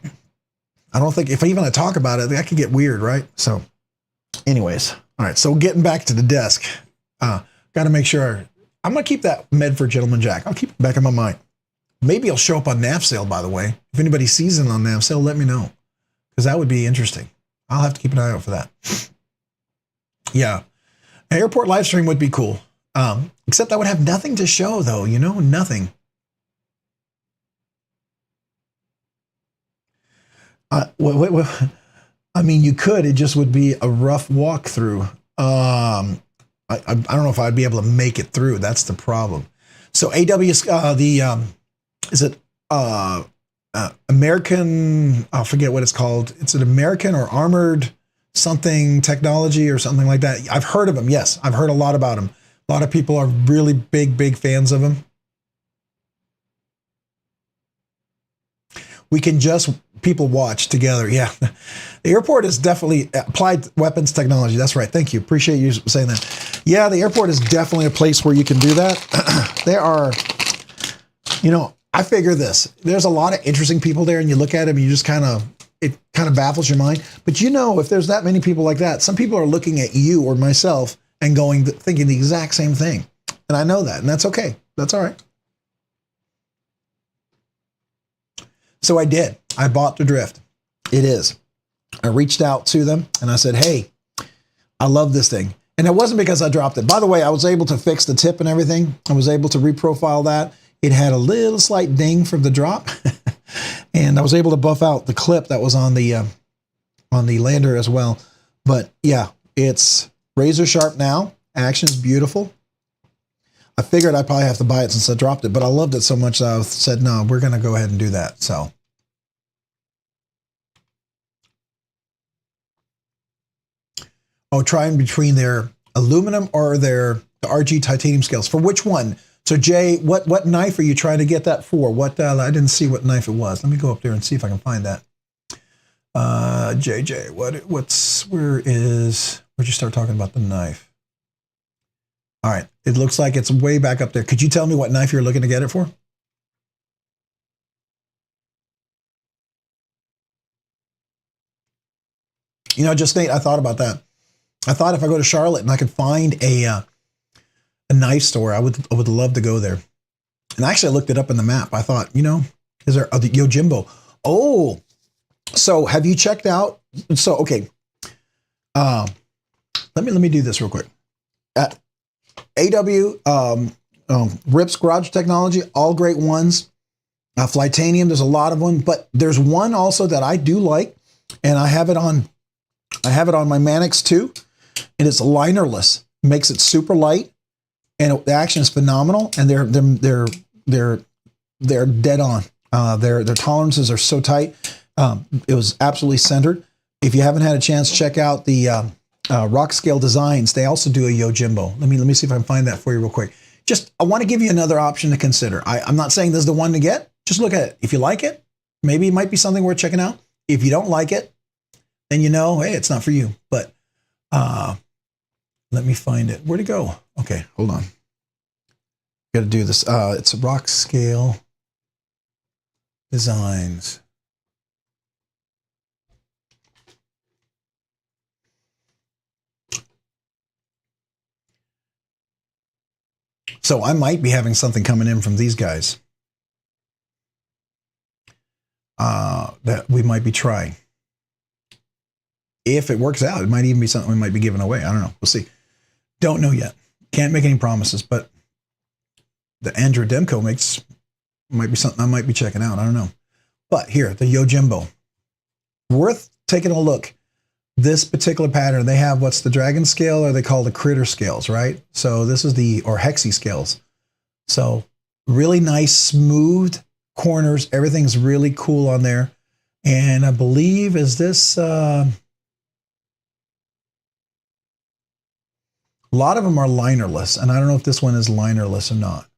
I don't think if I even talk about it, that could get weird, right? So anyways, all right. So getting back to the desk, got to make sure I'm going to keep that Medford Gentleman Jack. I'll keep it back in my mind. Maybe it'll show up on NAV sale, by the way. If anybody sees it on NAV sale, let me know, because that would be interesting. I'll have to keep an eye out for that. Yeah. An airport live stream would be cool. Except I would have nothing to show, though, nothing. I mean, you could. It just would be a rough walkthrough. I don't know if I'd be able to make it through. That's the problem. So AW, is it American? I'll forget what it's called. It's an American or Armored something technology or something like that. I've heard of them. Yes, I've heard a lot about them. A lot of people are really big fans of them. We can just people watch together. Yeah. The airport is definitely applied weapons technology. That's right. Thank you. Appreciate you saying that. Yeah, the airport is definitely a place where you can do that. There are, I figure this. There's a lot of interesting people there, and you look at them and you just it kind of baffles your mind. But if there's that many people like that, some people are looking at you or myself and thinking the exact same thing. And I know that, and that's okay. That's all right. So I did. I bought the drift. It is. I reached out to them and I said, hey, I love this thing. And it wasn't because I dropped it. By the way, I was able to fix the tip and everything. I was able to reprofile that. It had a little slight ding from the drop. And I was able to buff out the clip that was on the lander as well. But yeah, it's razor sharp now. Action's beautiful. I figured I'd probably have to buy it since I dropped it, but I loved it so much that I said, no, we're going to go ahead and do that. So. Oh, trying between their aluminum or the RG titanium scales. For which one? So Jay, what knife are you trying to get that for? I didn't see what knife it was. Let me go up there and see if I can find that. JJ, where'd you start talking about the knife? All right. It looks like it's way back up there. Could you tell me what knife you're looking to get it for? Just Nate, I thought about that. I thought if I go to Charlotte and I could find a knife store, I would love to go there. And actually I looked it up in the map. I thought, is there the Yojimbo? Oh, so have you checked out? So, okay. Let me do this real quick. AW, Rips Garage Technology, all great ones. Flytanium, there's a lot of them, but there's one also that I do like, and I have it on my Manix too, and it's linerless. Makes it super light, and the action is phenomenal. And they're dead on. Their tolerances are so tight. It was absolutely centered. If you haven't had a chance, check out the Rock Scale Designs. They also do a Yojimbo. Let me see if I can find that for you real quick. I want to give you another option to consider. I'm not saying this is the one to get. Just look at it. If you like it, maybe it might be something worth checking out. If you don't like it, then hey, it's not for you. But let me find it. Where'd it go? Okay, hold on. Got to do this. It's Rock Scale Designs. So I might be having something coming in from these guys that we might be trying. If it works out, it might even be something we might be giving away. I don't know. We'll see. Don't know yet. Can't make any promises, but the Andrew Demko might be something I might be checking out. I don't know. But here, the Yojimbo. Worth taking a look. This particular pattern, they have what's the dragon scale, or they call the critter scales, right? So this is or hexi scales. So really nice, smooth, corners. Everything's really cool on there. And I believe, is this, a lot of them are linerless, and I don't know if this one is linerless or not.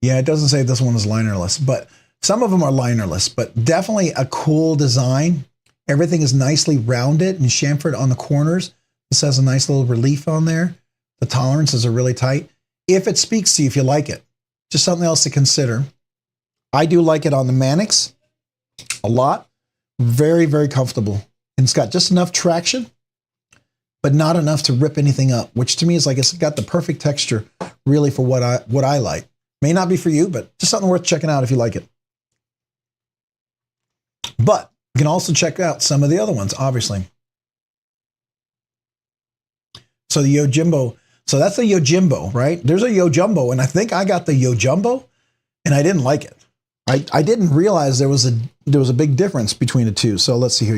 Yeah, it doesn't say this one is linerless, but some of them are linerless, but definitely a cool design. Everything is nicely rounded and chamfered on the corners. This has a nice little relief on there. The tolerances are really tight. If it speaks to you, if you like it, just something else to consider. I do like it on the Mannix a lot. Very, very comfortable. And it's got just enough traction, but not enough to rip anything up, which to me is like it's got the perfect texture really for what I like. May not be for you, but just something worth checking out if you like it. But you can also check out some of the other ones, obviously. So the Yojimbo, so that's the Yojimbo, right? There's a Yojumbo, and I think I got the Yojumbo, and I didn't like it. I didn't realize there was a big difference between the two. So let's see here,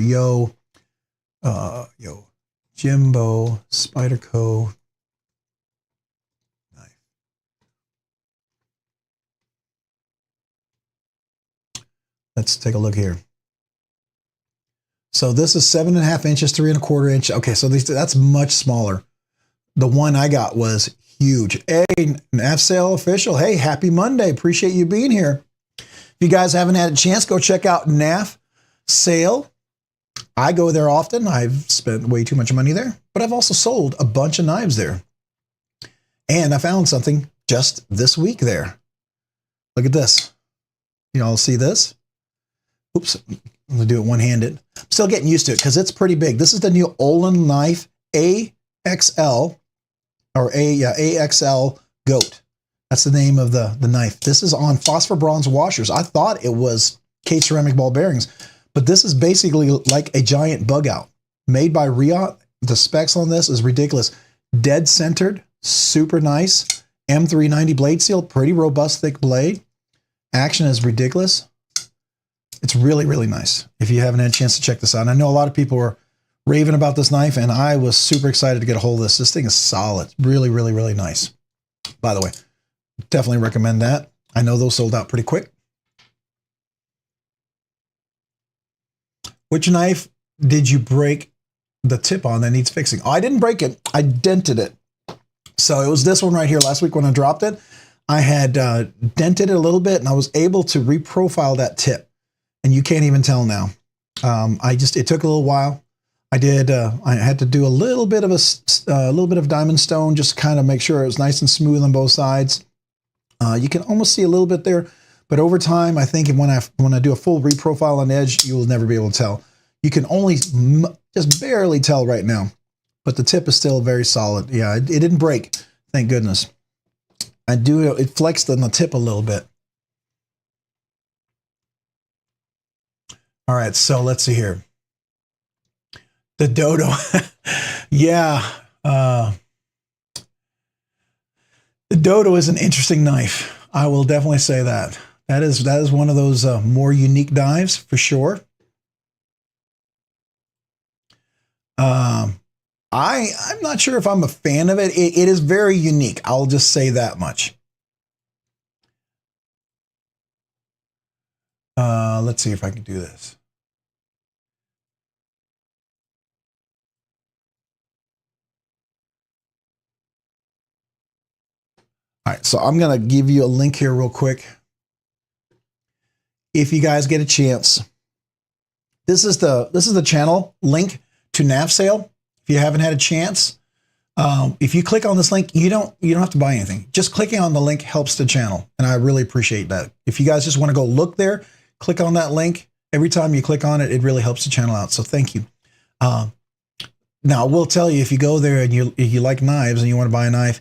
Yojimbo Spyderco knife. Let's take a look here. So this is 7.5 inches, 3 1/4 inch. Okay, so that's much smaller. The one I got was huge. Hey, NAF Sale Official. Hey, happy Monday. Appreciate you being here. If you guys haven't had a chance, go check out NAF Sale. I go there often. I've spent way too much money there, but I've also sold a bunch of knives there. And I found something just this week there. Look at this. You all see this? Oops, I'm gonna do it one-handed. I'm still getting used to it because it's pretty big. This is the new Olin knife AXL, or AXL Goat. That's the name of the knife. This is on phosphor bronze washers. I thought it was case ceramic ball bearings, but this is basically like a giant bug out made by Riot. The specs on this is ridiculous. Dead centered, super nice. M390 blade seal, pretty robust, thick blade. Action is ridiculous. It's really, really nice. If you haven't had a chance to check this out, and I know a lot of people were raving about this knife, and I was super excited to get a hold of this. This thing is solid. Really, really, really nice. By the way, definitely recommend that. I know those sold out pretty quick. Which knife did you break the tip on that needs fixing? Oh, I didn't break it. I dented it. So it was this one right here. Last week when I dropped it, I had dented it a little bit, and I was able to reprofile that tip. And you can't even tell now. It took a little while. I had to do a little bit of diamond stone, just kind of make sure it was nice and smooth on both sides. You can almost see a little bit there, but over time, I think when I do a full reprofile on the edge, you will never be able to tell. You can only just barely tell right now, but the tip is still very solid. Yeah, it didn't break, thank goodness. It flexed on the tip a little bit. All right, so let's see here. The Dodo. Yeah. The Dodo is an interesting knife. I will definitely say that. That is one of those more unique knives for sure. I'm not sure if I'm a fan of it. It is very unique. I'll just say that much. Let's see if I can do this. All right, so I'm gonna give you a link here real quick. If you guys get a chance, this is the channel link to NAF Sale. If you haven't had a chance, if you click on this link, you don't have to buy anything. Just clicking on the link helps the channel, and I really appreciate that. If you guys just want to go look there, click on that link. Every time you click on it, it really helps the channel out. So thank you. Now I will tell you, if you go there and you like knives and you want to buy a knife,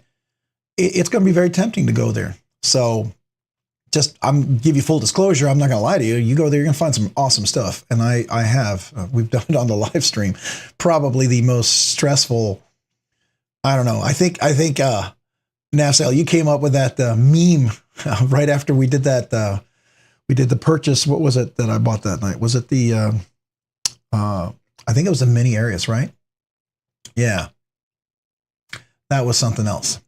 it's going to be very tempting to go there. So I'm give you full disclosure. I'm not going to lie to you. You go there, you're going to find some awesome stuff. And I have, we've done it on the live stream, probably the most stressful. I don't know. I think NAF Sale, you came up with that meme right after we did that. We did the purchase. What was it that I bought that night? Was it the I think it was the mini areas, right? Yeah, that was something else.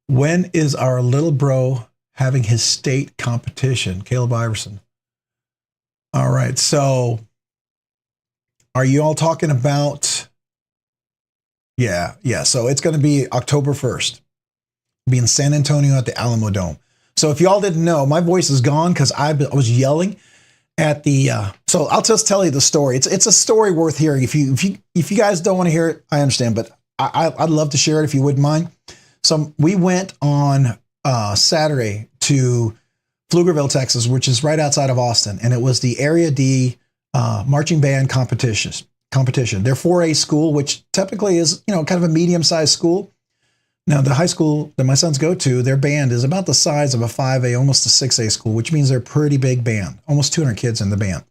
When is our little bro having his state competition? Caleb Iverson. All right. So are you all talking about? Yeah. Yeah. So it's going to be October 1st. Be in San Antonio at the Alamo Dome. So if y'all didn't know, my voice is gone because I was yelling at the. So I'll just tell you the story. It's a story worth hearing. If you guys don't want to hear it, I understand, but I'd love to share it if you wouldn't mind. So we went on Saturday to Pflugerville, Texas, which is right outside of Austin, and it was the Area D marching band competition. They're 4A school, which typically is kind of a medium-sized school. Now, the high school that my sons go to, their band is about the size of a 5A, almost a 6A school, which means they're a pretty big band, almost 200 kids in the band.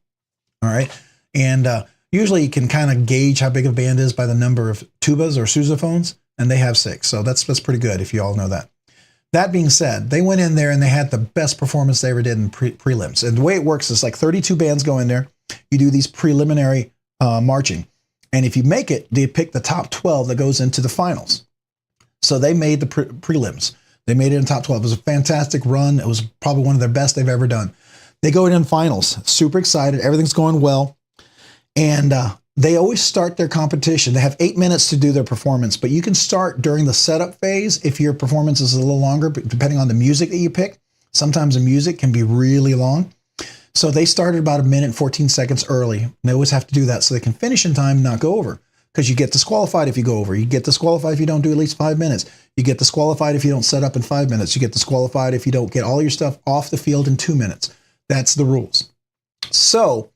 All right. And usually you can kind of gauge how big a band is by the number of tubas or sousaphones, and they have 6. So that's pretty good if you all know that. That being said, they went in there and they had the best performance they ever did in prelims. And the way it works is like 32 bands go in there. You do these preliminary marching. And if you make it, they pick the top 12 that goes into the finals. So they made the prelims. They made it in top 12. It was a fantastic run. It was probably one of their best they've ever done. They go in finals, super excited. Everything's going well. And they always start their competition. They have 8 minutes to do their performance, but you can start during the setup phase if your performance is a little longer, depending on the music that you pick. Sometimes the music can be really long. So they started about 1 minute and 14 seconds early. They always have to do that so they can finish in time, not go over. Because you get disqualified if you go over. You get disqualified if you don't do at least 5 minutes. You get disqualified if you don't set up in 5 minutes. You get disqualified if you don't get all your stuff off the field in 2 minutes. That's the rules. So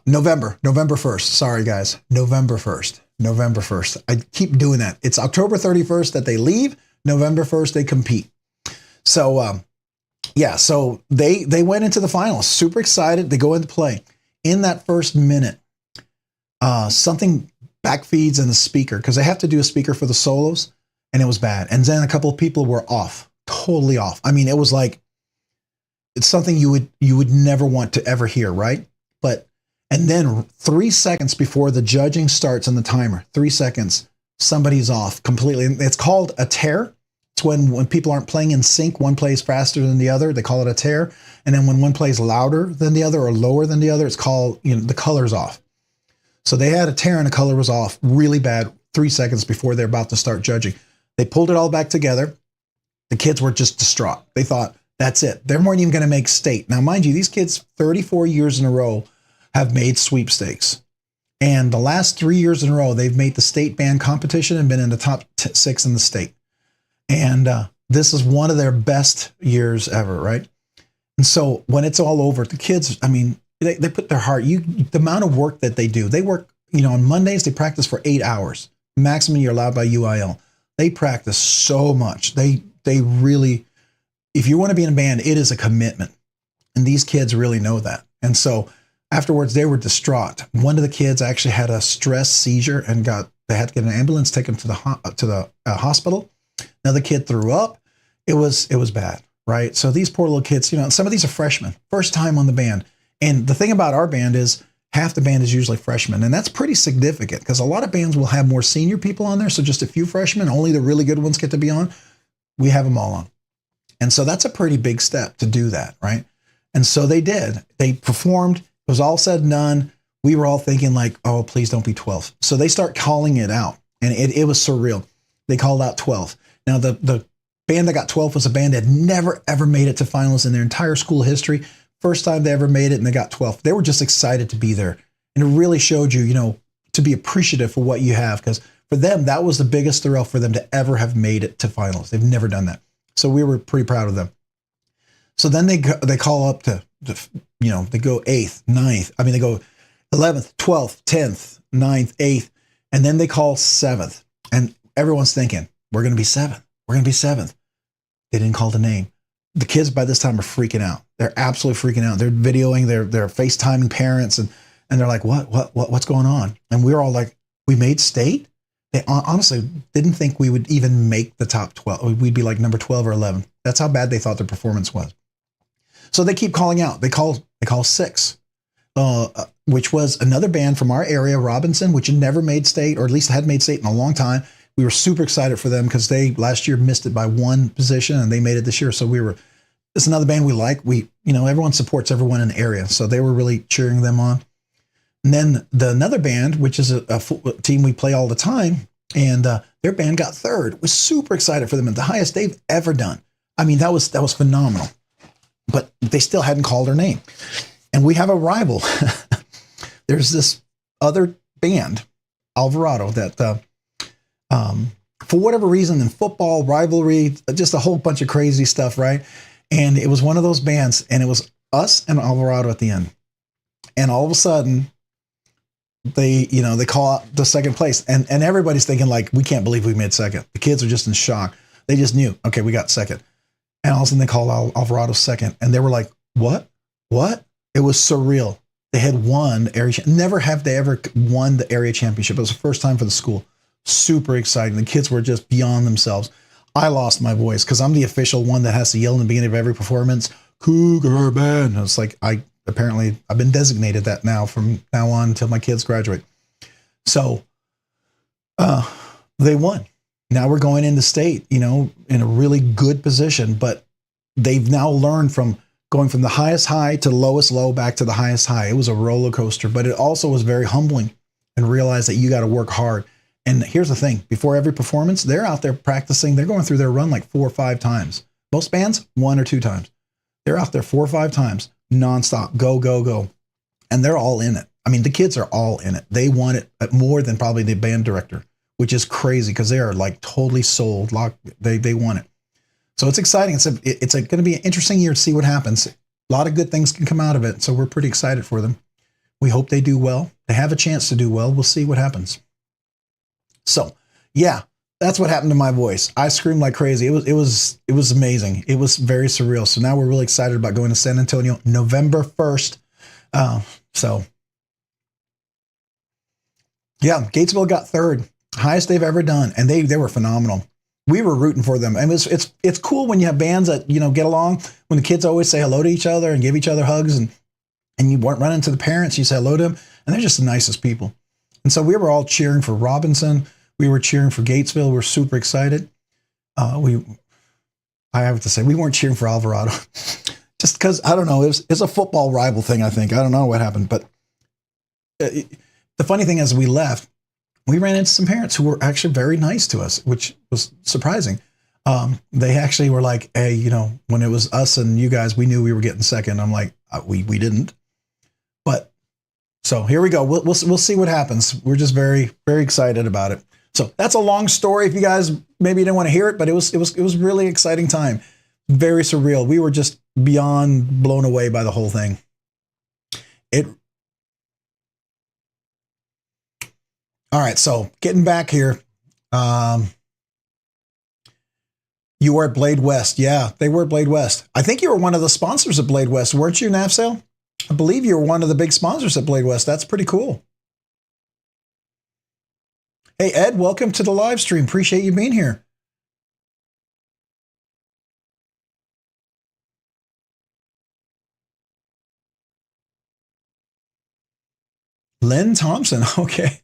November 1st. Sorry, guys. November 1st. I keep doing that. It's October 31st that they leave. November 1st, they compete. So, so they went into the finals. Super excited. They go into play. In that first minute, something backfeeds in the speaker because they have to do a speaker for the solos, and it was bad. And then a couple of people were off, totally off. I mean, it was like, it's something you would never want to ever hear, right? And then 3 seconds before the judging starts on the timer, 3 seconds, somebody's off completely. It's called a tear. It's when people aren't playing in sync, one plays faster than the other, they call it a tear. And then when one plays louder than the other or lower than the other, it's called, the color's off. So they had a tear and the color was off really bad 3 seconds before they're about to start judging. They pulled it all back together. The kids were just distraught. They thought, that's it. They weren't even going to make state. Now, mind you, these kids, 34 years in a row, have made sweepstakes. And the last 3 years in a row, they've made the state band competition and been in the top 6 in the state. And this is one of their best years ever, right? And so when it's all over, the kids, I mean, they put their heart, the amount of work that they do. They work, on Mondays, they practice for 8 hours. Maximum you're allowed by UIL. They practice so much. They really, if you want to be in a band, it is a commitment. And these kids really know that. And so afterwards, they were distraught. One of the kids actually had a stress seizure and they had to get an ambulance, take him to the hospital. Another kid threw up. It was bad, right? So these poor little kids, some of these are freshmen, first time on the band. And the thing about our band is half the band is usually freshmen. And that's pretty significant because a lot of bands will have more senior people on there. So just a few freshmen, only the really good ones get to be on. We have them all on. And so that's a pretty big step to do that, right? And so they did. They performed. It was all said and done. We were all thinking like, oh, please don't be 12th. So they start calling it out. And it was surreal. They called out 12th. Now, the band that got 12th was a band that had never, ever made it to finals in their entire school history. First time they ever made it, and they got 12th. They were just excited to be there. And it really showed you, to be appreciative for what you have. Because for them, that was the biggest thrill for them to ever have made it to finals. They've never done that. So we were pretty proud of them. So then they call up to they go 8th, 9th. I mean, they go 11th, 12th, 10th, 9th, 8th. And then they call 7th. And everyone's thinking, we're going to be 7th. We're going to be 7th. They didn't call the name. The kids by this time are freaking out. They're absolutely freaking out. They're videoing, they're FaceTiming parents, and they're like, what's going on? And we're all like, we made state? They honestly didn't think we would even make the top 12. We'd be like number 12 or 11. That's how bad they thought their performance was. So they keep calling out. They call 6, which was another band from our area, Robinson, which had never made state, or at least had made state in a long time. We were super excited for them because they last year missed it by 1 position and they made it this year. So it's another band we like. Everyone supports everyone in the area. So they were really cheering them on. And then another band, which is a team we play all the time, and their band got 3rd. Was super excited for them, and the highest they've ever done. I mean, that was phenomenal. But they still hadn't called our name. And we have a rival. There's this other band, Alvarado, that for whatever reason in football, rivalry, just a whole bunch of crazy stuff, right? And it was one of those bands, and it was us and Alvarado at the end. And all of a sudden, they call out the 2nd place, and everybody's thinking like, we can't believe we made 2nd. The kids are just in shock. They just knew, okay, we got 2nd. And all of a sudden they called Alvarado 2nd, and they were like, what? It was surreal. They had won the area. Never have they ever won the area championship. It was the first time for the school. Super exciting. The kids were just beyond themselves. I lost my voice because I'm the official one that has to yell in the beginning of every performance, Cougar Band. And it's like, I've been designated that now from now on until my kids graduate. So they won. Now we're going into state, in a really good position, but they've now learned from going from the highest high to the lowest low back to the highest high. It was a roller coaster, but it also was very humbling and realize that you got to work hard. And here's the thing, before every performance, they're out there practicing. They're going through their run like 4 or 5 times. Most bands, 1 or 2 times. They're out there 4 or 5 times, nonstop, go, go, go. And they're all in it. I mean, the kids are all in it. They want it more than probably the band director, which is crazy because they are like totally sold. They want it. So it's exciting. It's going to be an interesting year to see what happens. A lot of good things can come out of it. So we're pretty excited for them. We hope they do well. They have a chance to do well. We'll see what happens. So yeah, that's what happened to my voice. I screamed like crazy. It was amazing. It was very surreal. So now we're really excited about going to San Antonio November 1st. So yeah, Gatesville got 3rd, highest they've ever done. And they were phenomenal. We were rooting for them. And it's cool when you have bands that, get along, when the kids always say hello to each other and give each other hugs, and you run into the parents, you say hello to them, and they're just the nicest people. And so we were all cheering for Robinson. We were cheering for Gatesville. We're super excited. I have to say, we weren't cheering for Alvarado just because, I don't know, it's a football rival thing, I think. I don't know what happened. But the funny thing is, we left, we ran into some parents who were actually very nice to us, which was surprising. They actually were like, hey, when it was us and you guys, we knew we were getting 2nd. I'm like, we didn't. But so here we go. We'll see what happens. We're just very, very excited about it. So that's a long story. If you guys maybe didn't want to hear it, but it was really exciting time. Very surreal. We were just beyond blown away by the whole thing. All right. So getting back here, you were at Blade West. Yeah, they were at Blade West. I think you were one of the sponsors of Blade West, weren't you, NAFSAIL? I believe you were one of the big sponsors at Blade West. That's pretty cool. Hey, Ed, welcome to the live stream. Appreciate you being here. Lynn Thompson. Okay.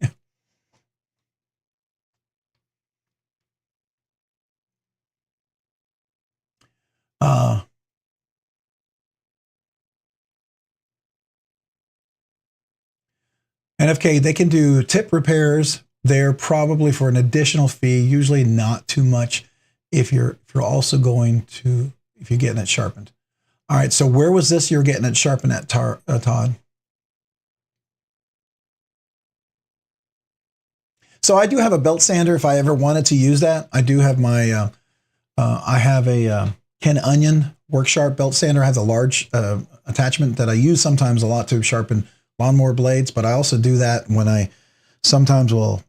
NFK, they can do tip repairs. They're probably for an additional fee, usually not too much if you're also going to, if you're getting it sharpened. All right, so where was this you're getting it sharpened at, Todd? So I do have a belt sander if I ever wanted to use that. I do have my, I have a Ken Onion Work Sharp belt sander. I have the large attachment that I use sometimes a lot to sharpen lawnmower blades, but I also do that when I sometimes will,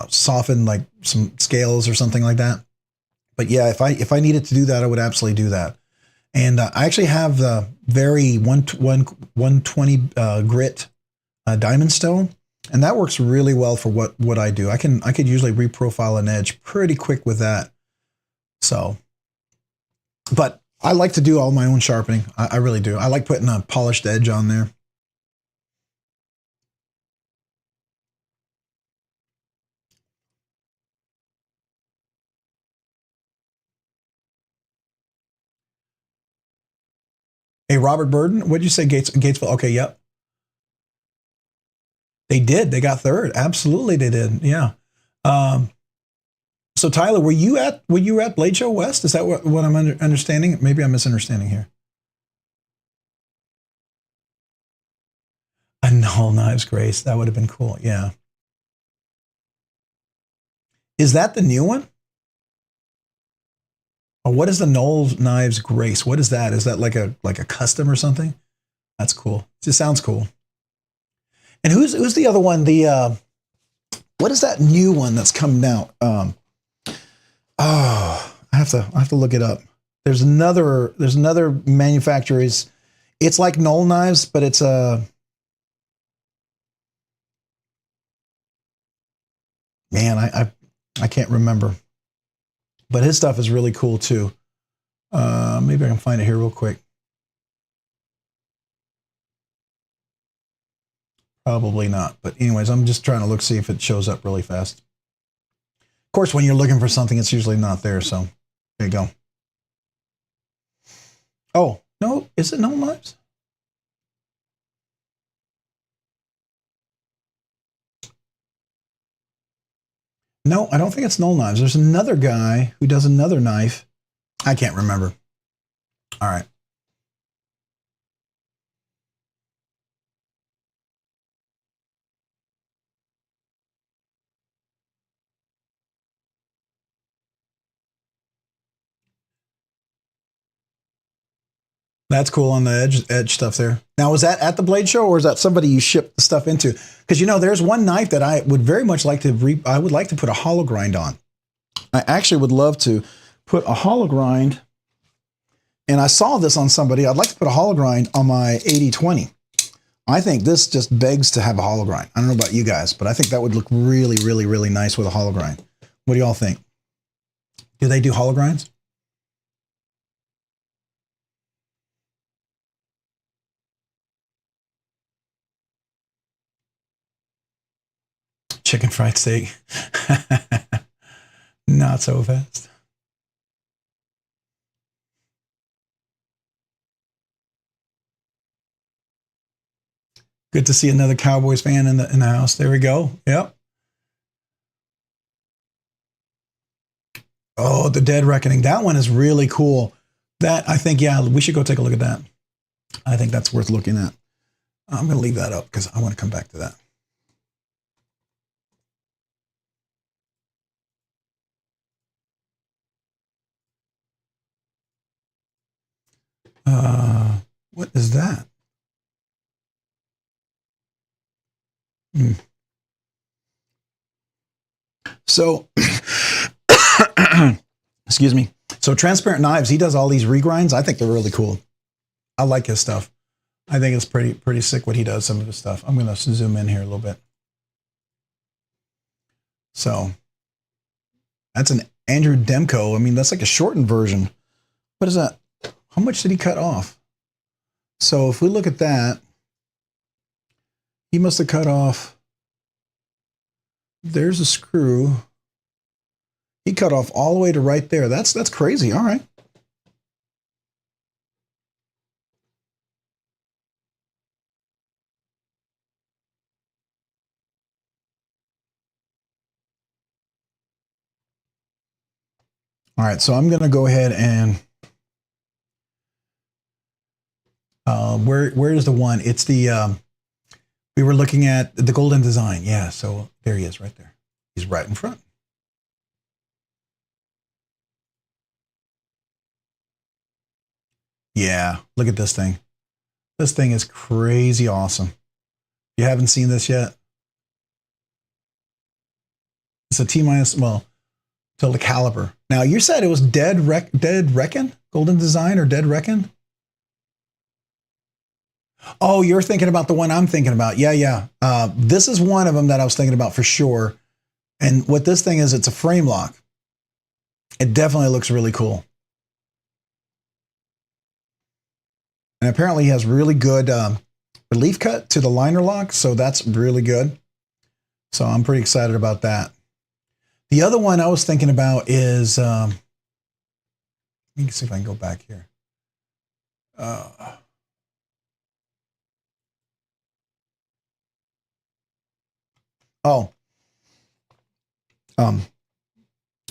soften like some scales or something like that. But yeah, if I needed to do that, I would absolutely do that. And I actually have the very 120 grit diamond stone, and that works really well for what I do. I could usually reprofile an edge pretty quick with that. So, but I like to do all my own sharpening. I really do. I like putting a polished edge on there. Hey, Robert Burden, what did you say? Gatesville. Okay, yep. They did. They got third. Absolutely, they did. Yeah. So Tyler, were you at Blade Show West? Is that what I'm understanding? Maybe I'm misunderstanding here. A Null Knives Grace. That would have been cool. Yeah. Is that the new one? Or what is the Null Knives Grace? What is that? Is that like a custom or something? That's cool. It just sounds cool. And who's the other one? The what is that new one that's coming out? I have to look it up. There's another manufacturer. It's like Null Knives, but it's a man. I can't remember, but his stuff is really cool too. Maybe I can find it here real quick. Probably not, but anyways, I'm just trying to look, see if it shows up really fast. Of course, when you're looking for something, it's usually not there, so there you go. Oh, no, is it Null Knives? No, I don't think it's Null Knives. There's another guy who does another knife. I can't remember. All right. That's cool on the edge stuff there. Now, was that at the Blade Show, or is that somebody you shipped the stuff into? Because there's one knife that I would very much like to I would like to put a hollow grind on. I actually would love to put a hollow grind, and I saw this on somebody. I'd like to put a hollow grind on my 8020. I think this just begs to have a hollow grind. I don't know about you guys, but I think that would look really, really, really nice with a hollow grind. What do y'all think? Do they do hollow grinds? Chicken fried steak. Not so fast. Good to see another Cowboys fan in the house. There we go. Yep. Oh, the Dead Reckoning. That one is really cool. That, I think, yeah, we should go take a look at that. I think that's worth looking at. I'm going to leave that up because I want to come back to that. What is that? So, excuse me. So Transparent Knives, he does all these regrinds. I think they're really cool. I like his stuff. I think it's pretty sick what he does, some of his stuff. I'm going to zoom in here a little bit. So that's an Andrew Demko. I mean, that's like a shortened version. What is that? How much did he cut off? So if we look at that, he must have cut off. There's a screw. He cut off all the way to right there. That's crazy. All right. All right, so I'm going to go ahead and where is the one? It's the we were looking at the Golden Design. Yeah, so there he is right there. He's right in front. Yeah, look at this thing. This thing is crazy awesome. You haven't seen this yet? It's a T-minus, well, till the caliber. Now, you said it was Dead Reckon? Golden Design or Dead Reckon? Oh, you're thinking about the one I'm thinking about. Yeah. This is one of them that I was thinking about for sure. And what this thing is, it's a frame lock. It definitely looks really cool. And apparently he has really good relief cut to the liner lock. So that's really good. So I'm pretty excited about that. The other one I was thinking about is, let me see if I can go back here.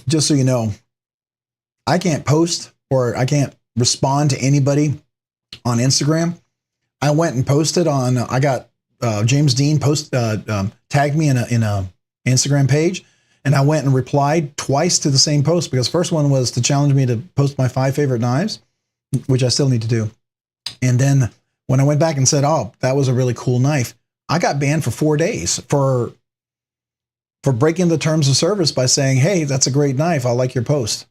Just so you know, I can't post or I can't respond to anybody on Instagram. I went and posted on, I got James Dean tagged me in a Instagram page, and I went and replied twice to the same post, because first one was to challenge me to post my 5 favorite knives, which I still need to do. And then when I went back and said, oh, that was a really cool knife, I got banned for 4 days for breaking the terms of service by saying, hey, that's a great knife, I like your post.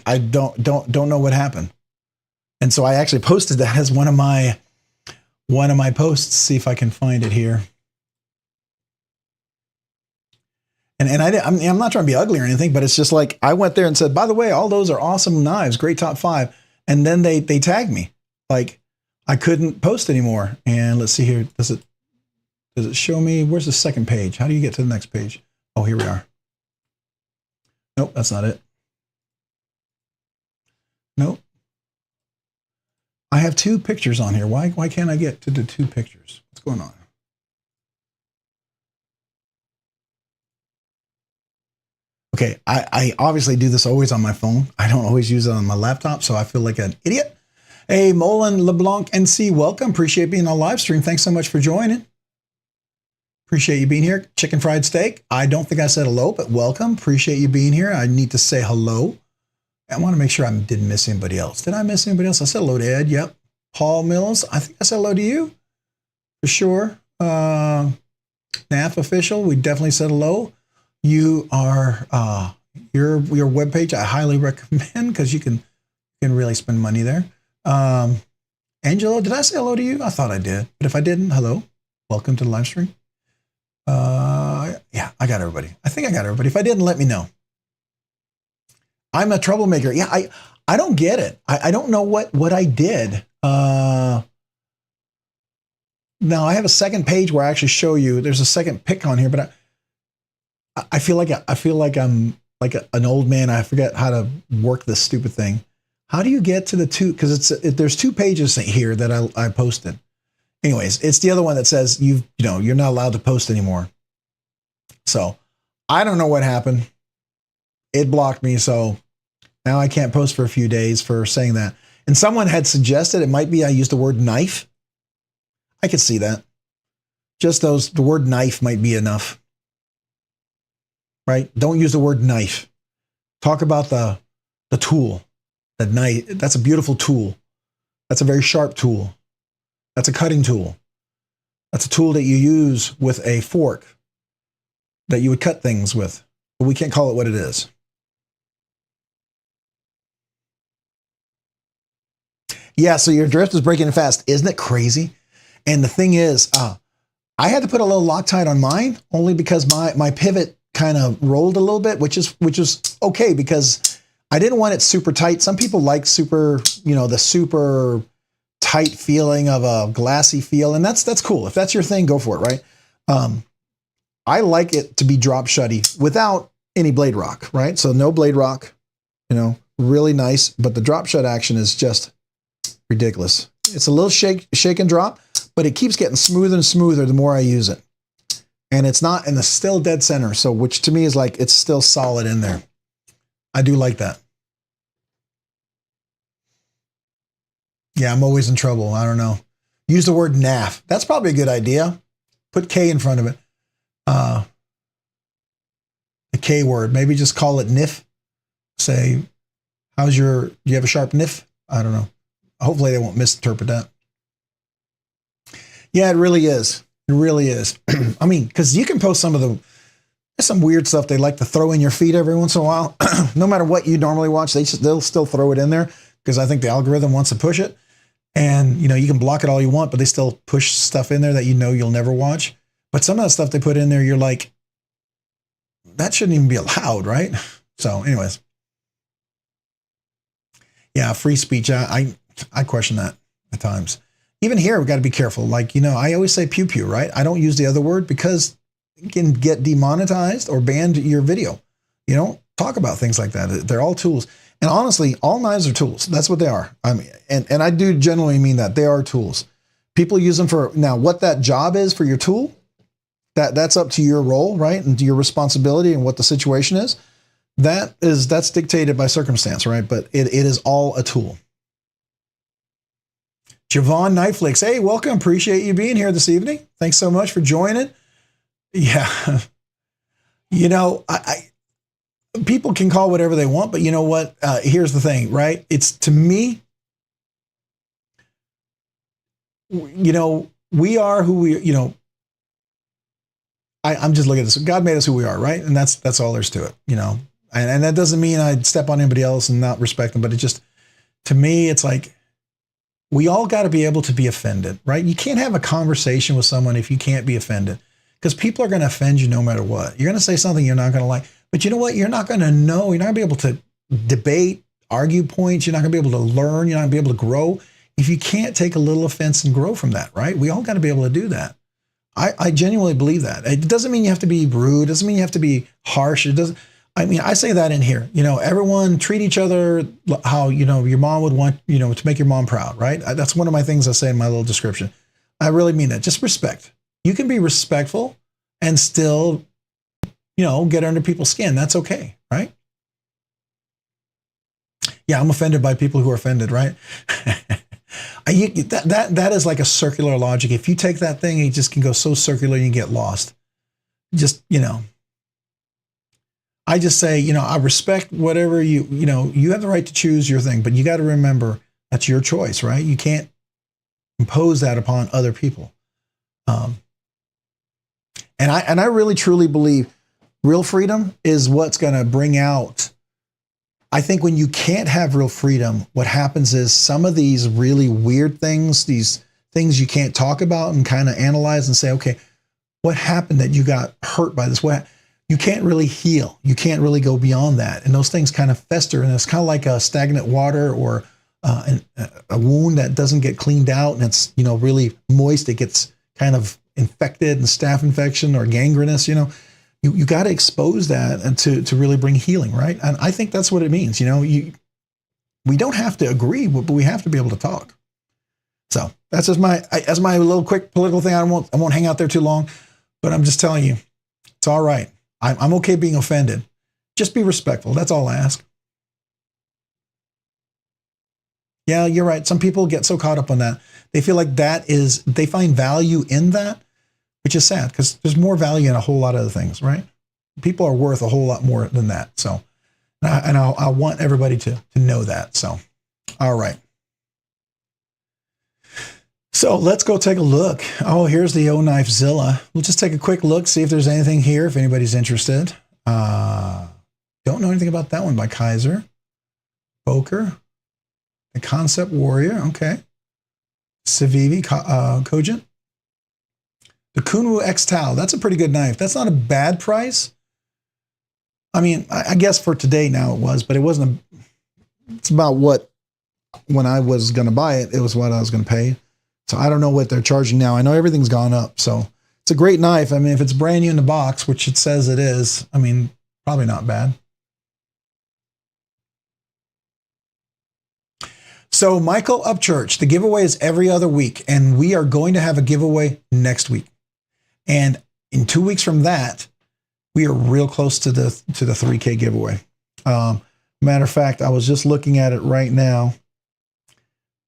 I don't know what happened. And so I actually posted that as one of my posts. See if I can find it here. And I'm not trying to be ugly or anything, but it's just like, I went there and said, by the way, all those are awesome knives, great top 5. And then they tagged me. Like, I couldn't post anymore. And let's see here. Does it show me? Where's the second page? How do you get to the next page? Oh, here we are. Nope, that's not it. Nope. I have 2 pictures on here. Why can't I get to the 2 pictures? What's going on? Okay, I obviously do this always on my phone. I don't always use it on my laptop, so I feel like an idiot. Hey, Molin LeBlanc NC, welcome. Appreciate being on live stream. Thanks so much for joining. Appreciate you being here. Chicken fried steak. I don't think I said hello, but welcome. Appreciate you being here. I need to say hello. I want to make sure I didn't miss anybody else. Did I miss anybody else? I said hello to Ed. Yep. Paul Mills. I think I said hello to you for sure. NAF official. We definitely said hello. You are your webpage. I highly recommend, because you can really spend money there. Angelo, did I say hello to you? I thought I did, but if I didn't, hello. Welcome to the live stream. Yeah, I got everybody. I think I got everybody. If I didn't, let me know. I'm a troublemaker. Yeah, I don't get it. I don't know what I did. Now I have a second page where I actually show you. There's a second pic on here, but I feel like I'm like an old man. I forget how to work this stupid thing. How do you get to the 2? Because there's 2 pages here that I posted. Anyways, it's the other one that says you're not allowed to post anymore. So I don't know what happened. It blocked me, so now I can't post for a few days for saying that. And someone had suggested it might be I used the word knife. I could see that. Just the word knife might be enough. Right? Don't use the word knife. Talk about the tool. That knife, that's a beautiful tool. That's a very sharp tool. That's a cutting tool. That's a tool that you use with a fork that you would cut things with. But we can't call it what it is. Yeah, so your drift is breaking fast. Isn't it crazy? And the thing is, I had to put a little Loctite on mine only because my pivot kind of rolled a little bit, which is okay, because I didn't want it super tight. Some people like the super tight feeling of a glassy feel, and that's cool. If that's your thing, go for it, right? I like it to be drop shutty without any blade rock, right? So no blade rock, really nice, but the drop shut action is just ridiculous. It's a little shake and drop, but it keeps getting smoother and smoother the more I use it. And it's not in the still dead center, so which to me is like it's still solid in there. I do like that. Yeah, I'm always in trouble. I don't know. Use the word NAF. That's probably a good idea. Put K in front of it. The K word. Maybe just call it NIF. Say, do you have a sharp NIF? I don't know. Hopefully they won't misinterpret that. Yeah, it really is. It really is. I mean, because you can post there's some weird stuff they like to throw in your feed every once in a while. No matter what you normally watch, they'll still throw it in there because I think the algorithm wants to push it. And, you can block it all you want, but they still push stuff in there that you'll never watch. But some of that stuff they put in there, you're like, that shouldn't even be allowed, right? So anyways. Yeah, free speech. I question that. at times. Even here, we've got to be careful. Like, I always say pew pew, right? I don't use the other word because it can get demonetized or banned your video. You don't talk about things like that. They're all tools. And honestly, all knives are tools. That's what they are. I mean, and I do generally mean that they are tools. People use them for, now what that job is for your tool, that's up to your role, right? And to your responsibility and what the situation is. That's dictated by circumstance, right? But it is all a tool. Javon Knifeflix, hey, welcome. Appreciate you being here this evening. Thanks so much for joining. Yeah. People can call whatever they want, but you know what? Here's the thing, right? It's, to me, we are who we, I'm just looking at this. God made us who we are, right? And that's all there's to it, and that doesn't mean I'd step on anybody else and not respect them, but it just, to me, it's like, we all got to be able to be offended, right? You can't have a conversation with someone if you can't be offended, because people are going to offend you no matter what. You're going to say something you're not going to like, but you know what? You're not going to know. You're not going to be able to debate, argue points. You're not going to be able to learn. You're not going to be able to grow if you can't take a little offense and grow from that, right? We all got to be able to do that. I genuinely believe that. It doesn't mean you have to be rude. It doesn't mean you have to be harsh. It doesn't. I mean, I say that in here, everyone treat each other how, your mom would want, to make your mom proud, right? That's one of my things I say in my little description. I really mean that. Just respect. You can be respectful and still, get under people's skin. That's okay, right? Yeah, I'm offended by people who are offended, right? That is like a circular logic. If you take that thing, it just can go so circular and you get lost. Just, I just say, I respect whatever you have the right to choose your thing, but you got to remember that's your choice, right? You can't impose that upon other people. And I really truly believe real freedom is what's going to bring out. I think when you can't have real freedom, what happens is some of these really weird things, these things you can't talk about and kind of analyze and say, okay, what happened that you got hurt by this? You can't really heal. You can't really go beyond that. And those things kind of fester. And it's kind of like a stagnant water or a wound that doesn't get cleaned out and it's, really moist. It gets kind of infected and staph infection or gangrenous, You got to expose that and to really bring healing, right? And I think that's what it means. We don't have to agree, but we have to be able to talk. So that's just my little quick political thing. I won't hang out there too long, but I'm just telling you, it's all right. I'm okay being offended. Just be respectful. That's all I ask. Yeah, you're right. Some people get so caught up on that. They feel like they find value in that, which is sad because there's more value in a whole lot of other things, right? People are worth a whole lot more than that. So, and I want everybody to know that. So, all right. So let's go take a look. Oh, here's the O Knifezilla. We'll just take a quick look, see if there's anything here, if anybody's interested. Don't know anything about that one by Kaiser. Boker. The Concept Warrior. Okay. Civivi, Cogent. The Kunwu X Tau. That's a pretty good knife. That's not a bad price. I mean, I guess for today now it was, but it wasn't. It's about what, when I was going to buy it, it was what I was going to pay. So I don't know what they're charging now. I know everything's gone up. So it's a great knife. I mean, if it's brand new in the box, which it says it is, I mean, probably not bad. So Michael Upchurch, the giveaway is every other week, and we are going to have a giveaway next week. And in 2 weeks from that, we are real close to the 3K giveaway. Matter of fact, I was just looking at it right now.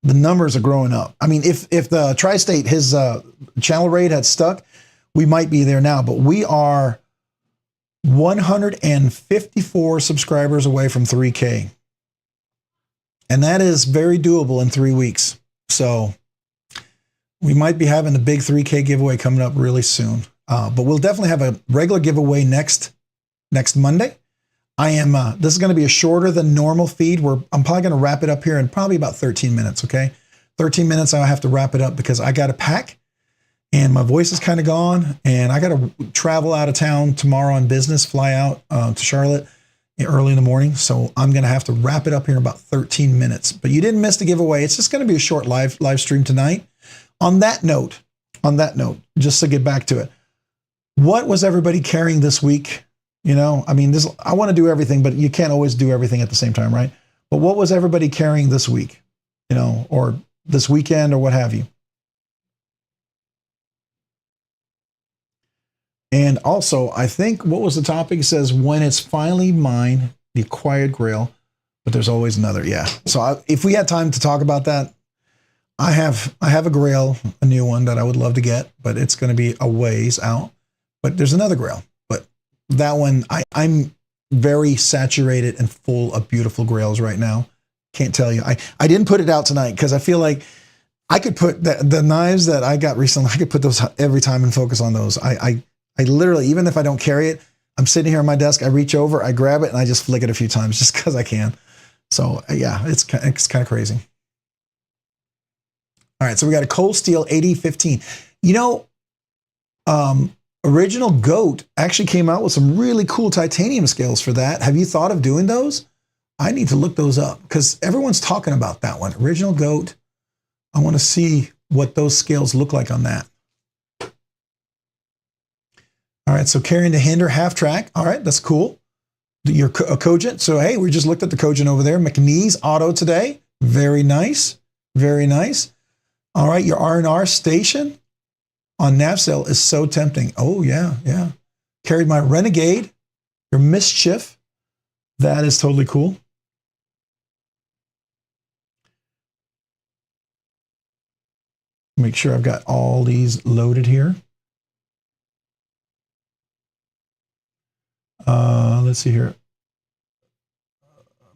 The numbers are growing up. I mean, if the Tri-State, his channel rate had stuck, we might be there now. But we are 154 subscribers away from 3K. And that is very doable in 3 weeks. So we might be having the big 3K giveaway coming up really soon. But we'll definitely have a regular giveaway next Monday. This is going to be a shorter than normal feed. I'm probably going to wrap it up here in probably about 13 minutes, okay? 13 minutes, I'll have to wrap it up because I got to pack and my voice is kind of gone and I got to travel out of town tomorrow on business, fly out to Charlotte early in the morning. So I'm going to have to wrap it up here in about 13 minutes. But you didn't miss the giveaway. It's just going to be a short live stream tonight. On that note, just to get back to it, what was everybody carrying this week? You know, I mean, I want to do everything, but you can't always do everything at the same time, right? But what was everybody carrying this week? You know, or this weekend or what have you? And also, I think, what was the topic? It says, when it's finally mine, the acquired grail, but there's always another. Yeah. So if we had time to talk about that, I have a grail, a new one that I would love to get, but it's going to be a ways out. But there's another grail. But that one, I'm very saturated and full of beautiful grails right now. Can't tell you. I didn't put it out tonight because I feel like I could put the knives that I got recently, I could put those every time and focus on those. I literally, even if I don't carry it, I'm sitting here on my desk, I reach over, I grab it, and I just flick it a few times just because I can. So yeah, it's kind of crazy. All right, so we got a cold steel 8015. You know, Original Goat actually came out with some really cool titanium scales for that. Have you thought of doing those? I need to look those up because everyone's talking about that one. Original Goat. I want to see what those scales look like on that. All right, so carrying the Hinder half track. All right, that's cool. Your Cogent. So, hey, we just looked at the Cogent over there. McNeese Auto today. Very nice. Very nice. All right, your R&R station on Navsale is so tempting. Oh, yeah, yeah. Carried my Renegade, your Mischief. That is totally cool. Make sure I've got all these loaded here. Let's see here.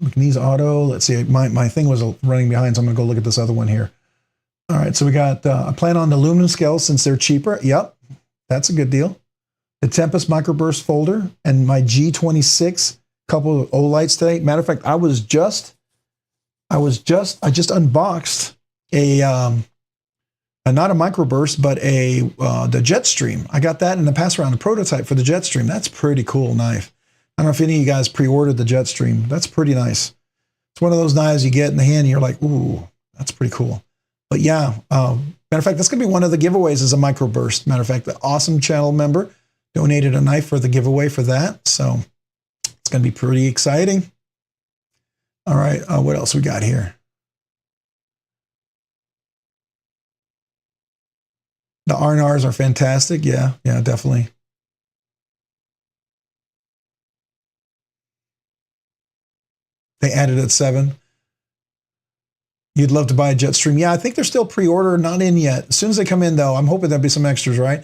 McNeese Auto. Let's see. My thing was running behind, so I'm going to go look at this other one here. All right, so we got, I plan on the aluminum scales since they're cheaper. Yep, that's a good deal. The Tempest Microburst folder and my G26 couple of Olights today. Matter of fact, I just unboxed not a Microburst, but the Jetstream. I got that in the pass around, the prototype for the Jetstream. That's a pretty cool knife. I don't know if any of you guys pre-ordered the Jetstream. That's pretty nice. It's one of those knives you get in the hand and you're like, ooh, that's pretty cool. But yeah, matter of fact, that's going to be one of the giveaways is a Microburst. Matter of fact, the awesome channel member donated a knife for the giveaway for that. So it's going to be pretty exciting. All right, what else we got here? The R&Rs are fantastic. Yeah, definitely. They added at 7. You'd love to buy a Jetstream. Yeah, I think they're still pre-order, not in yet. As soon as they come in, though, I'm hoping there'll be some extras, right?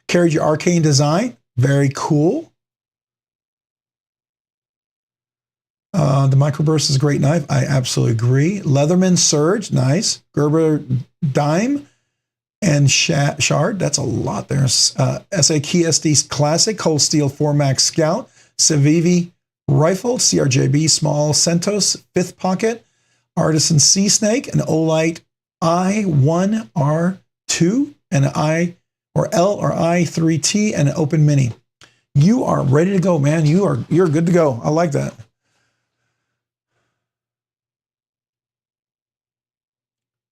Carried your Arcane design. Very cool. The Microburst is a great knife. I absolutely agree. Leatherman Surge. Nice. Gerber Dime and Shard. That's a lot there. SA Key SD Classic. Cold Steel 4 Max Scout. Civivi Rifle. CRJB Small Centos. 5th Pocket. Artisan Sea Snake, an Olight I1R2, and an I or L or I3T, and an Open Mini. You are ready to go, man. You're good to go. I like that.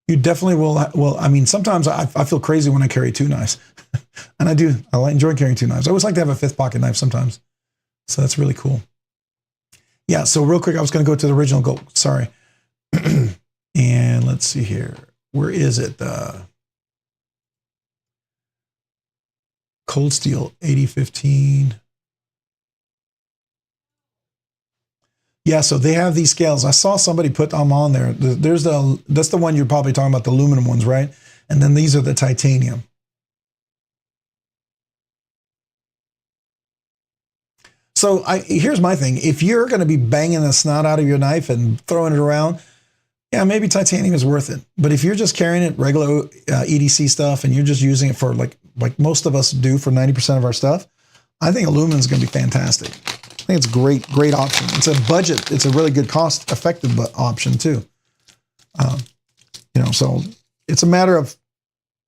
You definitely will. Well, I mean, sometimes I feel crazy when I carry 2 knives, and I do. I enjoy carrying 2 knives. I always like to have a 5th pocket knife sometimes, so that's really cool. Yeah. So real quick, I was going to go to the Original Goat. Sorry. And let's see here. Where is it? Cold Steel 8015. Yeah, so they have these scales. I saw somebody put them on there. That's the one you're probably talking about, the aluminum ones, right? And then these are the titanium. So here's my thing. If you're going to be banging the snot out of your knife and throwing it around, yeah, maybe titanium is worth it. But if you're just carrying it regular EDC stuff and you're just using it for like most of us do for 90% of our stuff, I think aluminum is going to be fantastic. I think it's a great option. It's a budget. It's a really good cost-effective option too. So it's a matter of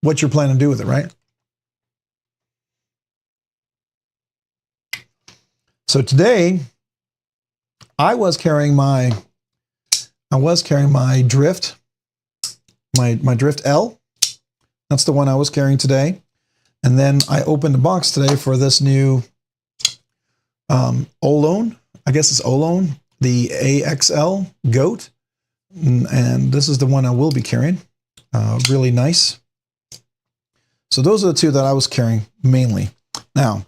what you're planning to do with it, right? So today, I was carrying my Drift, my Drift L. That's the one I was carrying today. And then I opened the box today for this new Olone. I guess it's Olone, the AXL Goat. And this is the one I will be carrying. Really nice. So those are the two that I was carrying mainly. Now,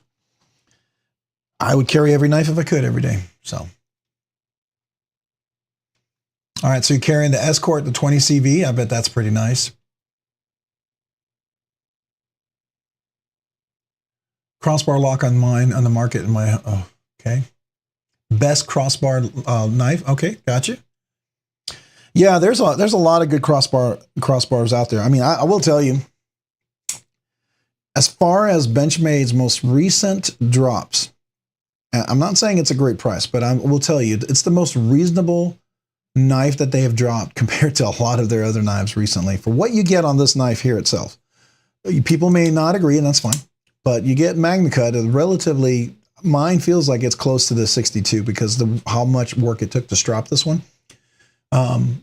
I would carry every knife if I could every day. So, all right. So you're carrying the Escort, the 20 CV. I bet that's pretty nice. Crossbar lock on mine on the market in my. Oh, okay. Best crossbar knife. Okay, gotcha. Yeah, there's a lot of good crossbars out there. I mean, I will tell you, as far as Benchmade's most recent drops, I'm not saying it's a great price, but I will tell you, it's the most reasonable knife that they have dropped compared to a lot of their other knives recently. For what you get on this knife here itself, people may not agree, and that's fine, but you get MagnaCut, relatively, mine feels like it's close to the 62 because how much work it took to strop this one.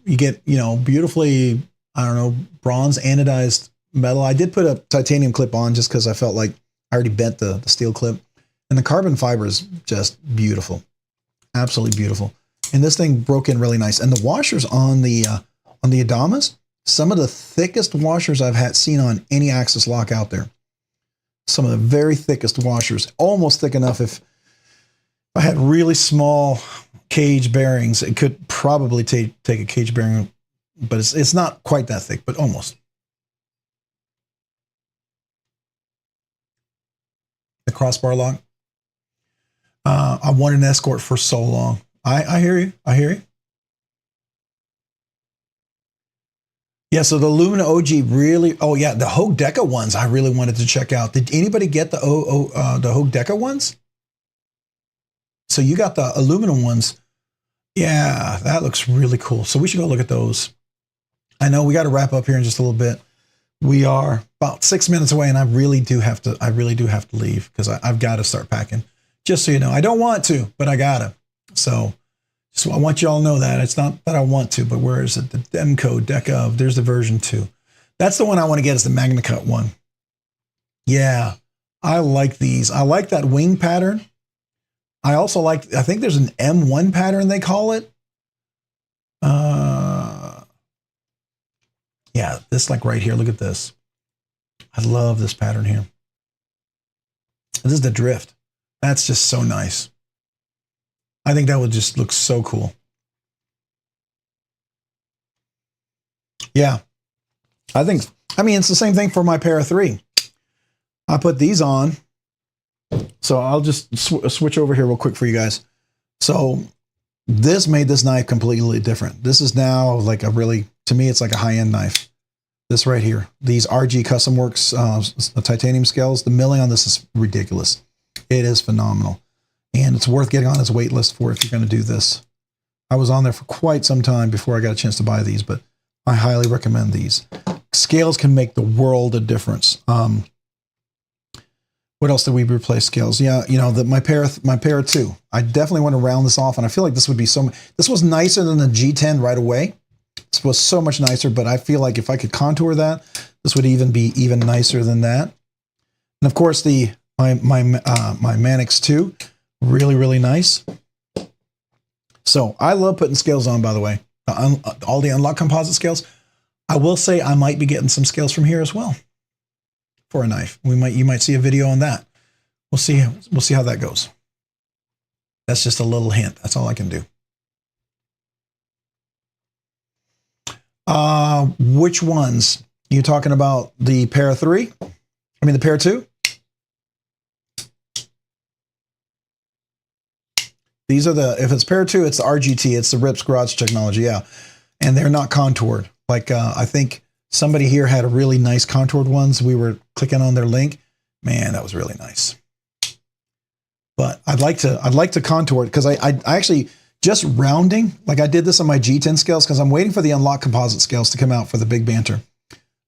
You get, beautifully, I don't know, bronze anodized metal. I did put a titanium clip on just because I felt like I already bent the steel clip. And the carbon fiber is just beautiful. Absolutely beautiful. And this thing broke in really nice. And the washers on the Adamas, some of the thickest washers I've seen on any Axis lock out there. Some of the very thickest washers, almost thick enough if I had really small cage bearings, it could probably take a cage bearing, but it's not quite that thick, but almost. The crossbar lock. I wanted an Escort for so long. I hear you. I hear you. Yeah, so the Lumina OG really. Oh yeah, the Hogue Deca ones I really wanted to check out. Did anybody get the Hogue Deca ones? So you got the aluminum ones. Yeah, that looks really cool. So we should go look at those. I know we got to wrap up here in just a little bit. We are about 6 minutes away, and I really do have to leave because I've got to start packing. Just so you know, I don't want to, but I gotta. So I want you all to know that it's not that I want to, but where is it? The Demco Deca. There's the version 2. That's the one I want to get. Is the MagnaCut one. Yeah, I like these. I like that wing pattern. I also like. I think there's an M1 pattern they call it. Yeah, this like right here. Look at this. I love this pattern here. This is the drift. That's just so nice. I think that would just look so cool. Yeah. I mean, it's the same thing for my Para 3. I put these on. So I'll just switch over here real quick for you guys. So this made this knife completely different. This is now like to me, it's like a high-end knife. This right here, these RG Custom Works titanium scales, the milling on this is ridiculous. It is phenomenal. And it's worth getting on his wait list for if you're going to do this. I was on there for quite some time before I got a chance to buy these, but I highly recommend these. Scales can make the world of difference. What else did we replace scales? Yeah, my Para 2. I definitely want to round this off, and I feel like this would be this was nicer than the G10 right away. This was so much nicer, but I feel like if I could contour that, this would be even nicer than that. And of course, my Manix 2, really, really nice. So I love putting scales on, by the way. All the Unlock composite scales. I will say I might be getting some scales from here as well for a knife. You might see a video on that. We'll see how that goes. That's just a little hint. That's all I can do. Which ones? You talking about the Para 3? I mean the Para 2? These are if it's Para 2, it's the RGT, it's the Rips Garage technology, yeah. And they're not contoured. Like I think somebody here had a really nice contoured ones. We were clicking on their link. Man, that was really nice. But I'd like to contour it because I actually just rounding, like I did this on my G10 scales because I'm waiting for the Unlock composite scales to come out for the big banter.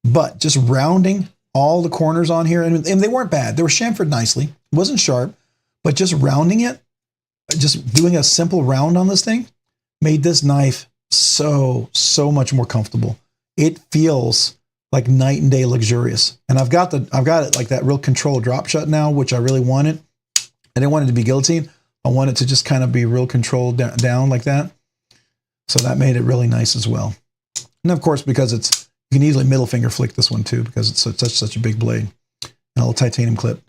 But just rounding all the corners on here, and they weren't bad. They were chamfered nicely. It wasn't sharp, but just rounding it, just doing a simple round on this thing made this knife so much more comfortable. It feels like night and day luxurious. And I've got it like that real controlled drop shot now, which I really wanted. I didn't want it to be guillotine. I want it to just kind of be real controlled down like that. So that made it really nice as well. And of course, because you can easily middle finger flick this one too, because it's such a big blade. And a little titanium clip.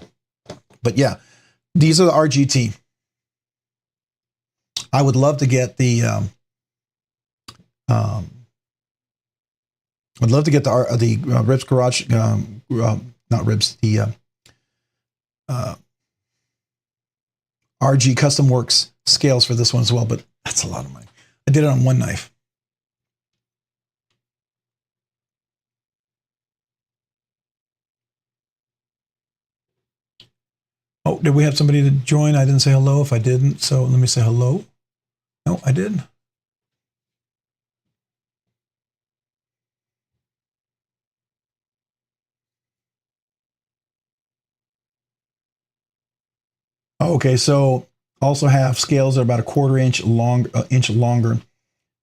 But yeah, these are the RGT. I would love to get the Ribs Garage, not Ribs, the RG Custom Works scales for this one as well, but that's a lot of money. I did it on one knife. Oh, did we have somebody to join? I didn't say hello if I didn't, so let me say hello. No, I did. Okay, so also have scales that are about a quarter inch longer.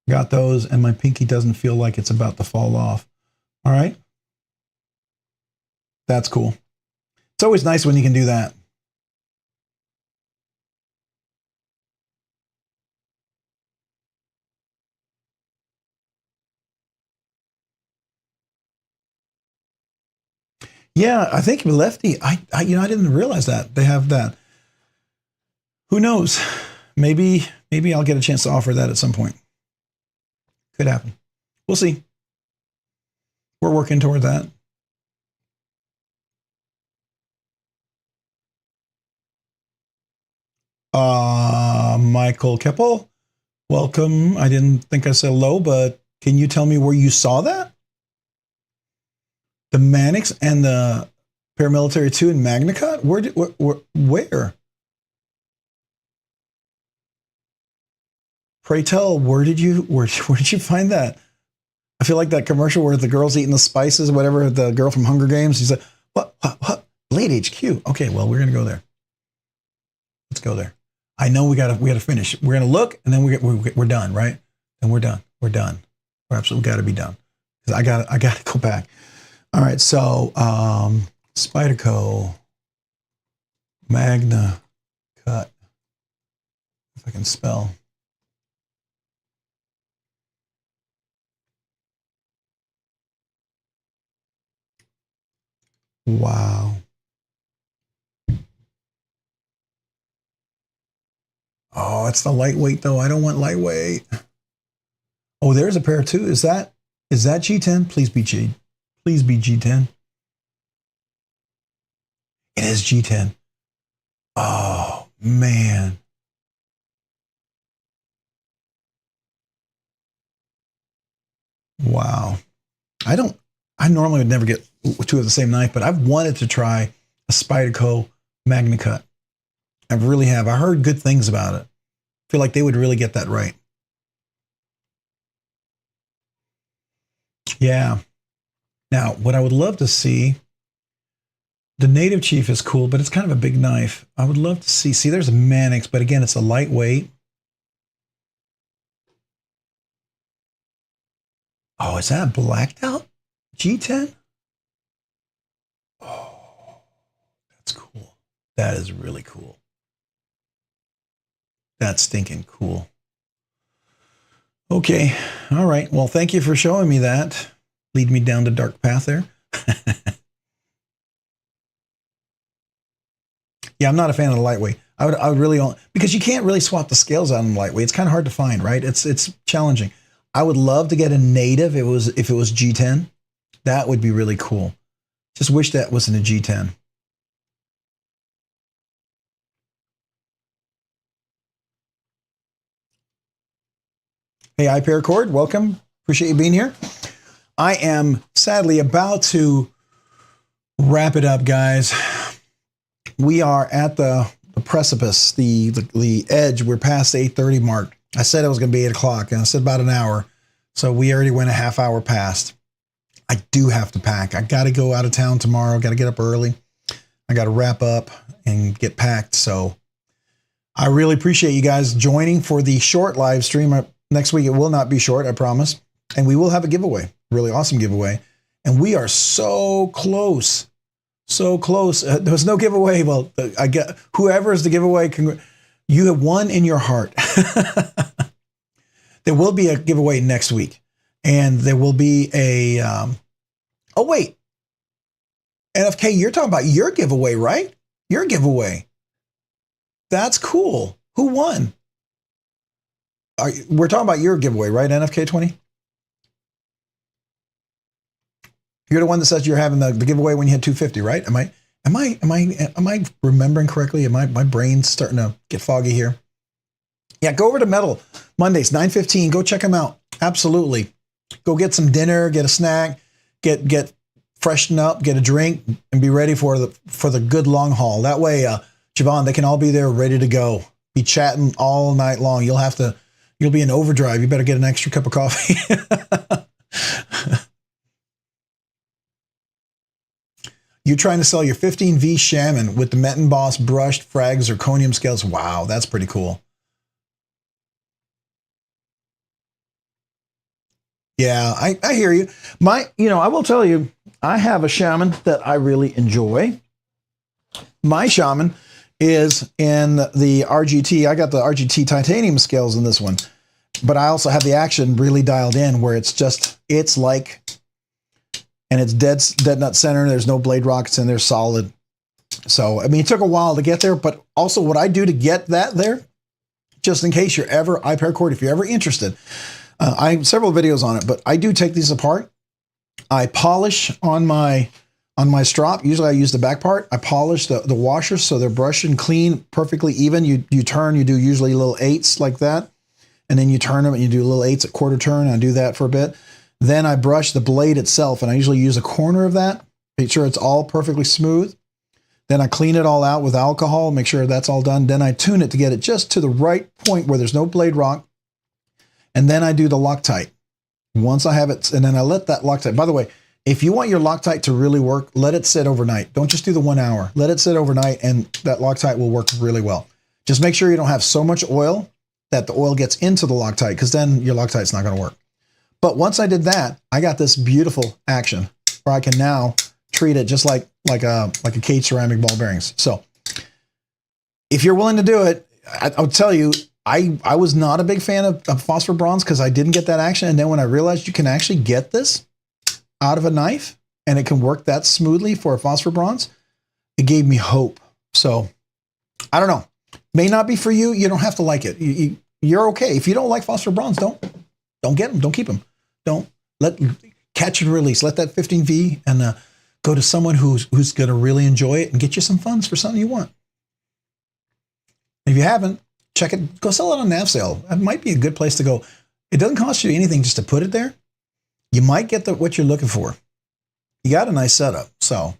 Got those, and my pinky doesn't feel like it's about to fall off. All right. That's cool. It's always nice when you can do that. Yeah, I think Lefty, I didn't realize that they have that. Who knows? Maybe I'll get a chance to offer that at some point. Could happen. We'll see. We're working toward that. Michael Keppel, welcome. I didn't think I said hello, but can you tell me where you saw that? The Mannix and the Paramilitary 2 in Magna Cut? Where? Pray tell, where did you find that? I feel like that commercial where the girl's eating the spices, whatever, the girl from Hunger Games. She's like, what? Blade HQ. Okay, well, we're gonna go there. Let's go there. I know we gotta finish. We're gonna look, and then we're done, right? And we're done. We're done. We're absolutely got to be done. Because I gotta go back. All right, so Spyderco, Magna Cut. If I can spell. Wow. Oh, it's the lightweight though. I don't want lightweight. Oh, there's a pair too. Is that G10? Please be G10. It is G10. Oh man. Wow. I normally would never get two of the same knife, but I've wanted to try a Spyderco Magna Cut. I really have. I heard good things about it. I feel like they would really get that right. Yeah. Now, what I would love to see, the Native Chief is cool, but it's kind of a big knife. I would love to see there's a Mannix, but again, it's a lightweight. Oh, is that blacked out G10? Oh, that's cool. That is really cool. That's stinking cool. Okay. All right. Well, thank you for showing me that. Lead me down the dark path there. Yeah, I'm not a fan of the lightweight. I would really, because you can't really swap the scales out on lightweight. It's kind of hard to find, right? It's challenging. I would love to get a native. If it was G10, that would be really cool. Just wish that wasn't a G10. Hey, iParacord, welcome. Appreciate you being here. I am sadly about to wrap it up, guys. We are at the precipice, the edge. We're past the 8:30 mark. I said it was going to be 8 o'clock, and I said about an hour. So we already went a half hour past. I do have to pack. I got to go out of town tomorrow. Got to get up early. I got to wrap up and get packed. So I really appreciate you guys joining for the short live stream. Next week, it will not be short, I promise. And we will have a giveaway, really awesome giveaway. And we are so close, so close. There was no giveaway. Well, I get whoever is the giveaway, you have won in your heart. There will be a giveaway next week. And there will be a, oh wait, NFK, you're talking about your giveaway, right? Your giveaway. That's cool. Who won? We're talking about your giveaway, right? NFK 20? You're the one that says you're having the giveaway when you had 250, right? Am I remembering correctly? My brain's starting to get foggy here. Yeah, go over to Metal Mondays, 9:15. Go check them out. Absolutely. Go get some dinner, get a snack, get freshen up, get a drink, and be ready for the good long haul. That way, Javon, they can all be there ready to go. Be chatting all night long. You'll be in overdrive. You better get an extra cup of coffee. You're trying to sell your 15V Shaman with the Menbers brushed frag zirconium scales. Wow, that's pretty cool. Yeah, I hear you. I will tell you, I have a Shaman that I really enjoy. My Shaman is in the RGT. I got the RGT titanium scales in this one, but I also have the action really dialed in where it's like, and it's dead nut center. There's no blade rockets in there, solid. So, I mean, it took a while to get there, but also what I do to get that there, just in case you're ever, iParacord, if you're ever interested, I have several videos on it, but I do take these apart. I polish on my strop. Usually I use the back part. I polish the washers so they're brushed and clean, perfectly even. You turn, you do usually little 8s like that, and then you turn them and you do little 8s at quarter turn. I do that for a bit. Then I brush the blade itself, and I usually use a corner of that, make sure it's all perfectly smooth. Then I clean it all out with alcohol, make sure that's all done. Then I tune it to get it just to the right point where there's no blade rock. And then I do the Loctite. Once I have it, and then I let that Loctite, by the way, if you want your Loctite to really work, let it sit overnight. Don't just do the 1 hour. Let it sit overnight, and that Loctite will work really well. Just make sure you don't have so much oil that the oil gets into the Loctite, because then your Loctite's not going to work. But once I did that, I got this beautiful action where I can now treat it just like a cage ceramic ball bearings. So if you're willing to do it, I'll tell you, I was not a big fan of phosphor bronze because I didn't get that action. And then when I realized you can actually get this out of a knife and it can work that smoothly for a phosphor bronze, it gave me hope. So I don't know. May not be for you. You don't have to like it. You're okay. If you don't like phosphor bronze, don't get them. Don't keep them. Don't catch and release. Let that 15V and go to someone who's going to really enjoy it and get you some funds for something you want. If you haven't, check it. Go sell it on nav sale. It might be a good place to go. It doesn't cost you anything just to put it there. You might get what you're looking for. You got a nice setup. So.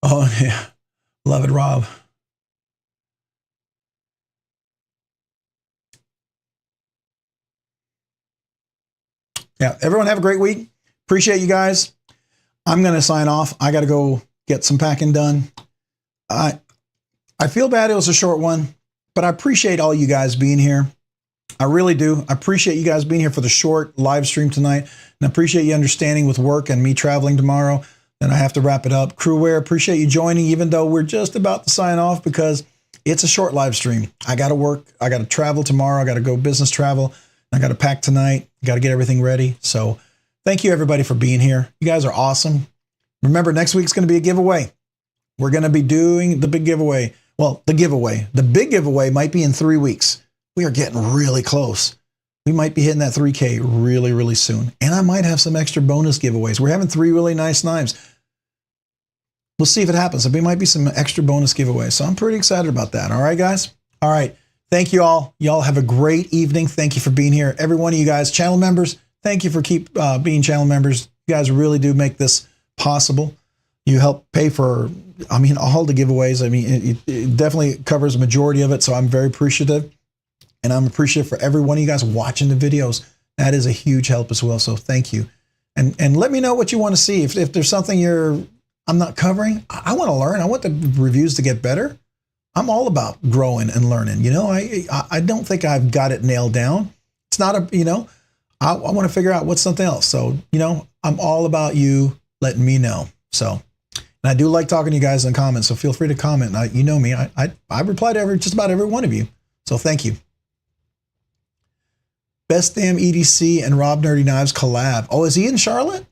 Oh, yeah. Love it, Rob. Yeah, everyone have a great week. Appreciate you guys. I'm going to sign off. I got to go get some packing done. I feel bad it was a short one, but I appreciate all you guys being here. I really do. I appreciate you guys being here for the short live stream tonight, and I appreciate you understanding with work and me traveling tomorrow. Then I have to wrap it up. Crewware, appreciate you joining, even though we're just about to sign off because it's a short live stream. I got to work. I got to travel tomorrow. I got to go business travel. I got to pack tonight. Got to get everything ready. So thank you, everybody, for being here. You guys are awesome. Remember, next week's going to be a giveaway. We're going to be doing the big giveaway. Well, the big giveaway might be in 3 weeks. We are getting really close. We might be hitting that 3K really, really soon. And I might have some extra bonus giveaways. We're having 3 really nice knives. We'll see if it happens. There might be some extra bonus giveaways. So I'm pretty excited about that. All right, guys? All right. Thank you all. Y'all have a great evening. Thank you for being here. Every one of you guys, channel members, thank you for being channel members. You guys really do make this possible. You help pay for, all the giveaways. It definitely covers a majority of it. So I'm very appreciative. And I'm appreciative for every one of you guys watching the videos. That is a huge help as well. So thank you. And let me know what you want to see. If there's something I'm not covering, I want to learn. I want the reviews to get better. I'm all about growing and learning. You know, I don't think I've got it nailed down. It's not I want to figure out what's something else. So, you know, I'm all about you letting me know. So, and I do like talking to you guys in comments. So feel free to comment. You know me, I reply to just about every one of you. So thank you. Best Damn EDC and Rob Nerdy Knives collab. Oh, is he in Charlotte?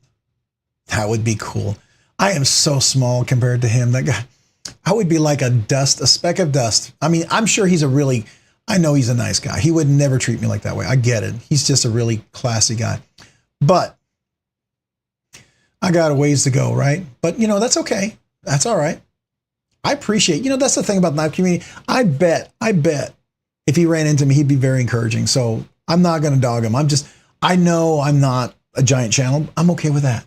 That would be cool. I am so small compared to him. That guy, I would be like a speck of dust. I mean, I'm sure I know he's a nice guy. He would never treat me like that way. I get it. He's just a really classy guy. But I got a ways to go, right? But, you know, that's okay. That's all right. I appreciate, you know, that's the thing about the knife community. I bet if he ran into me, he'd be very encouraging. So I'm not going to dog him. I know I'm not a giant channel. I'm okay with that.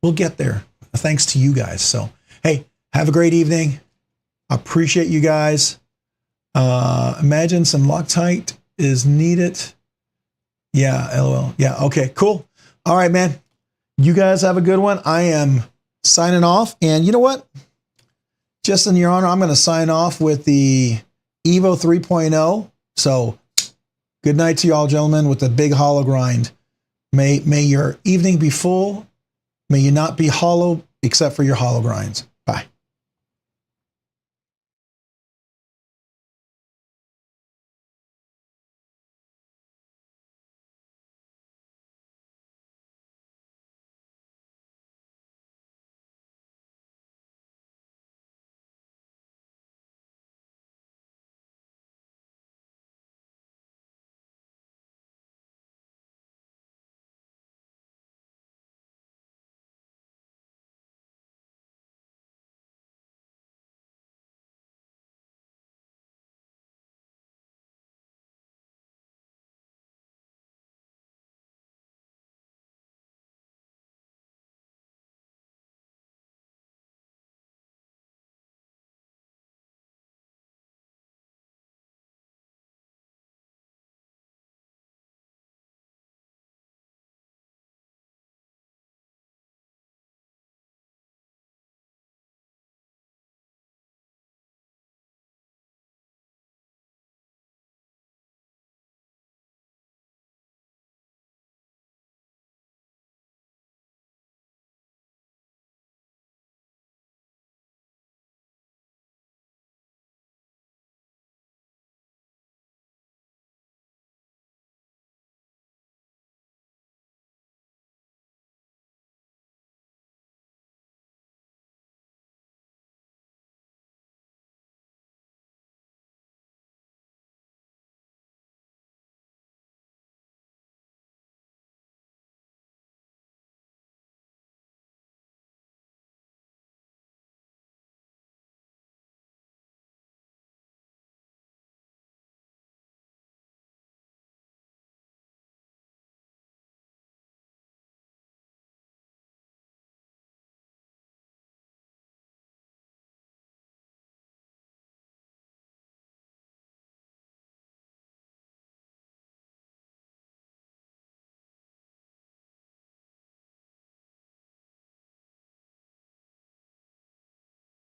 We'll get there. Thanks to you guys. So, hey, have a great evening. I appreciate you guys. Imagine some Loctite is needed. Yeah, LOL. Yeah, okay, cool. All right, man. You guys have a good one. I am signing off. And you know what? Just in your honor, I'm going to sign off with the Evo 3.0. So good night to you all, gentlemen, with the big hollow grind. May your evening be full. May you not be hollow except for your hollow grinds.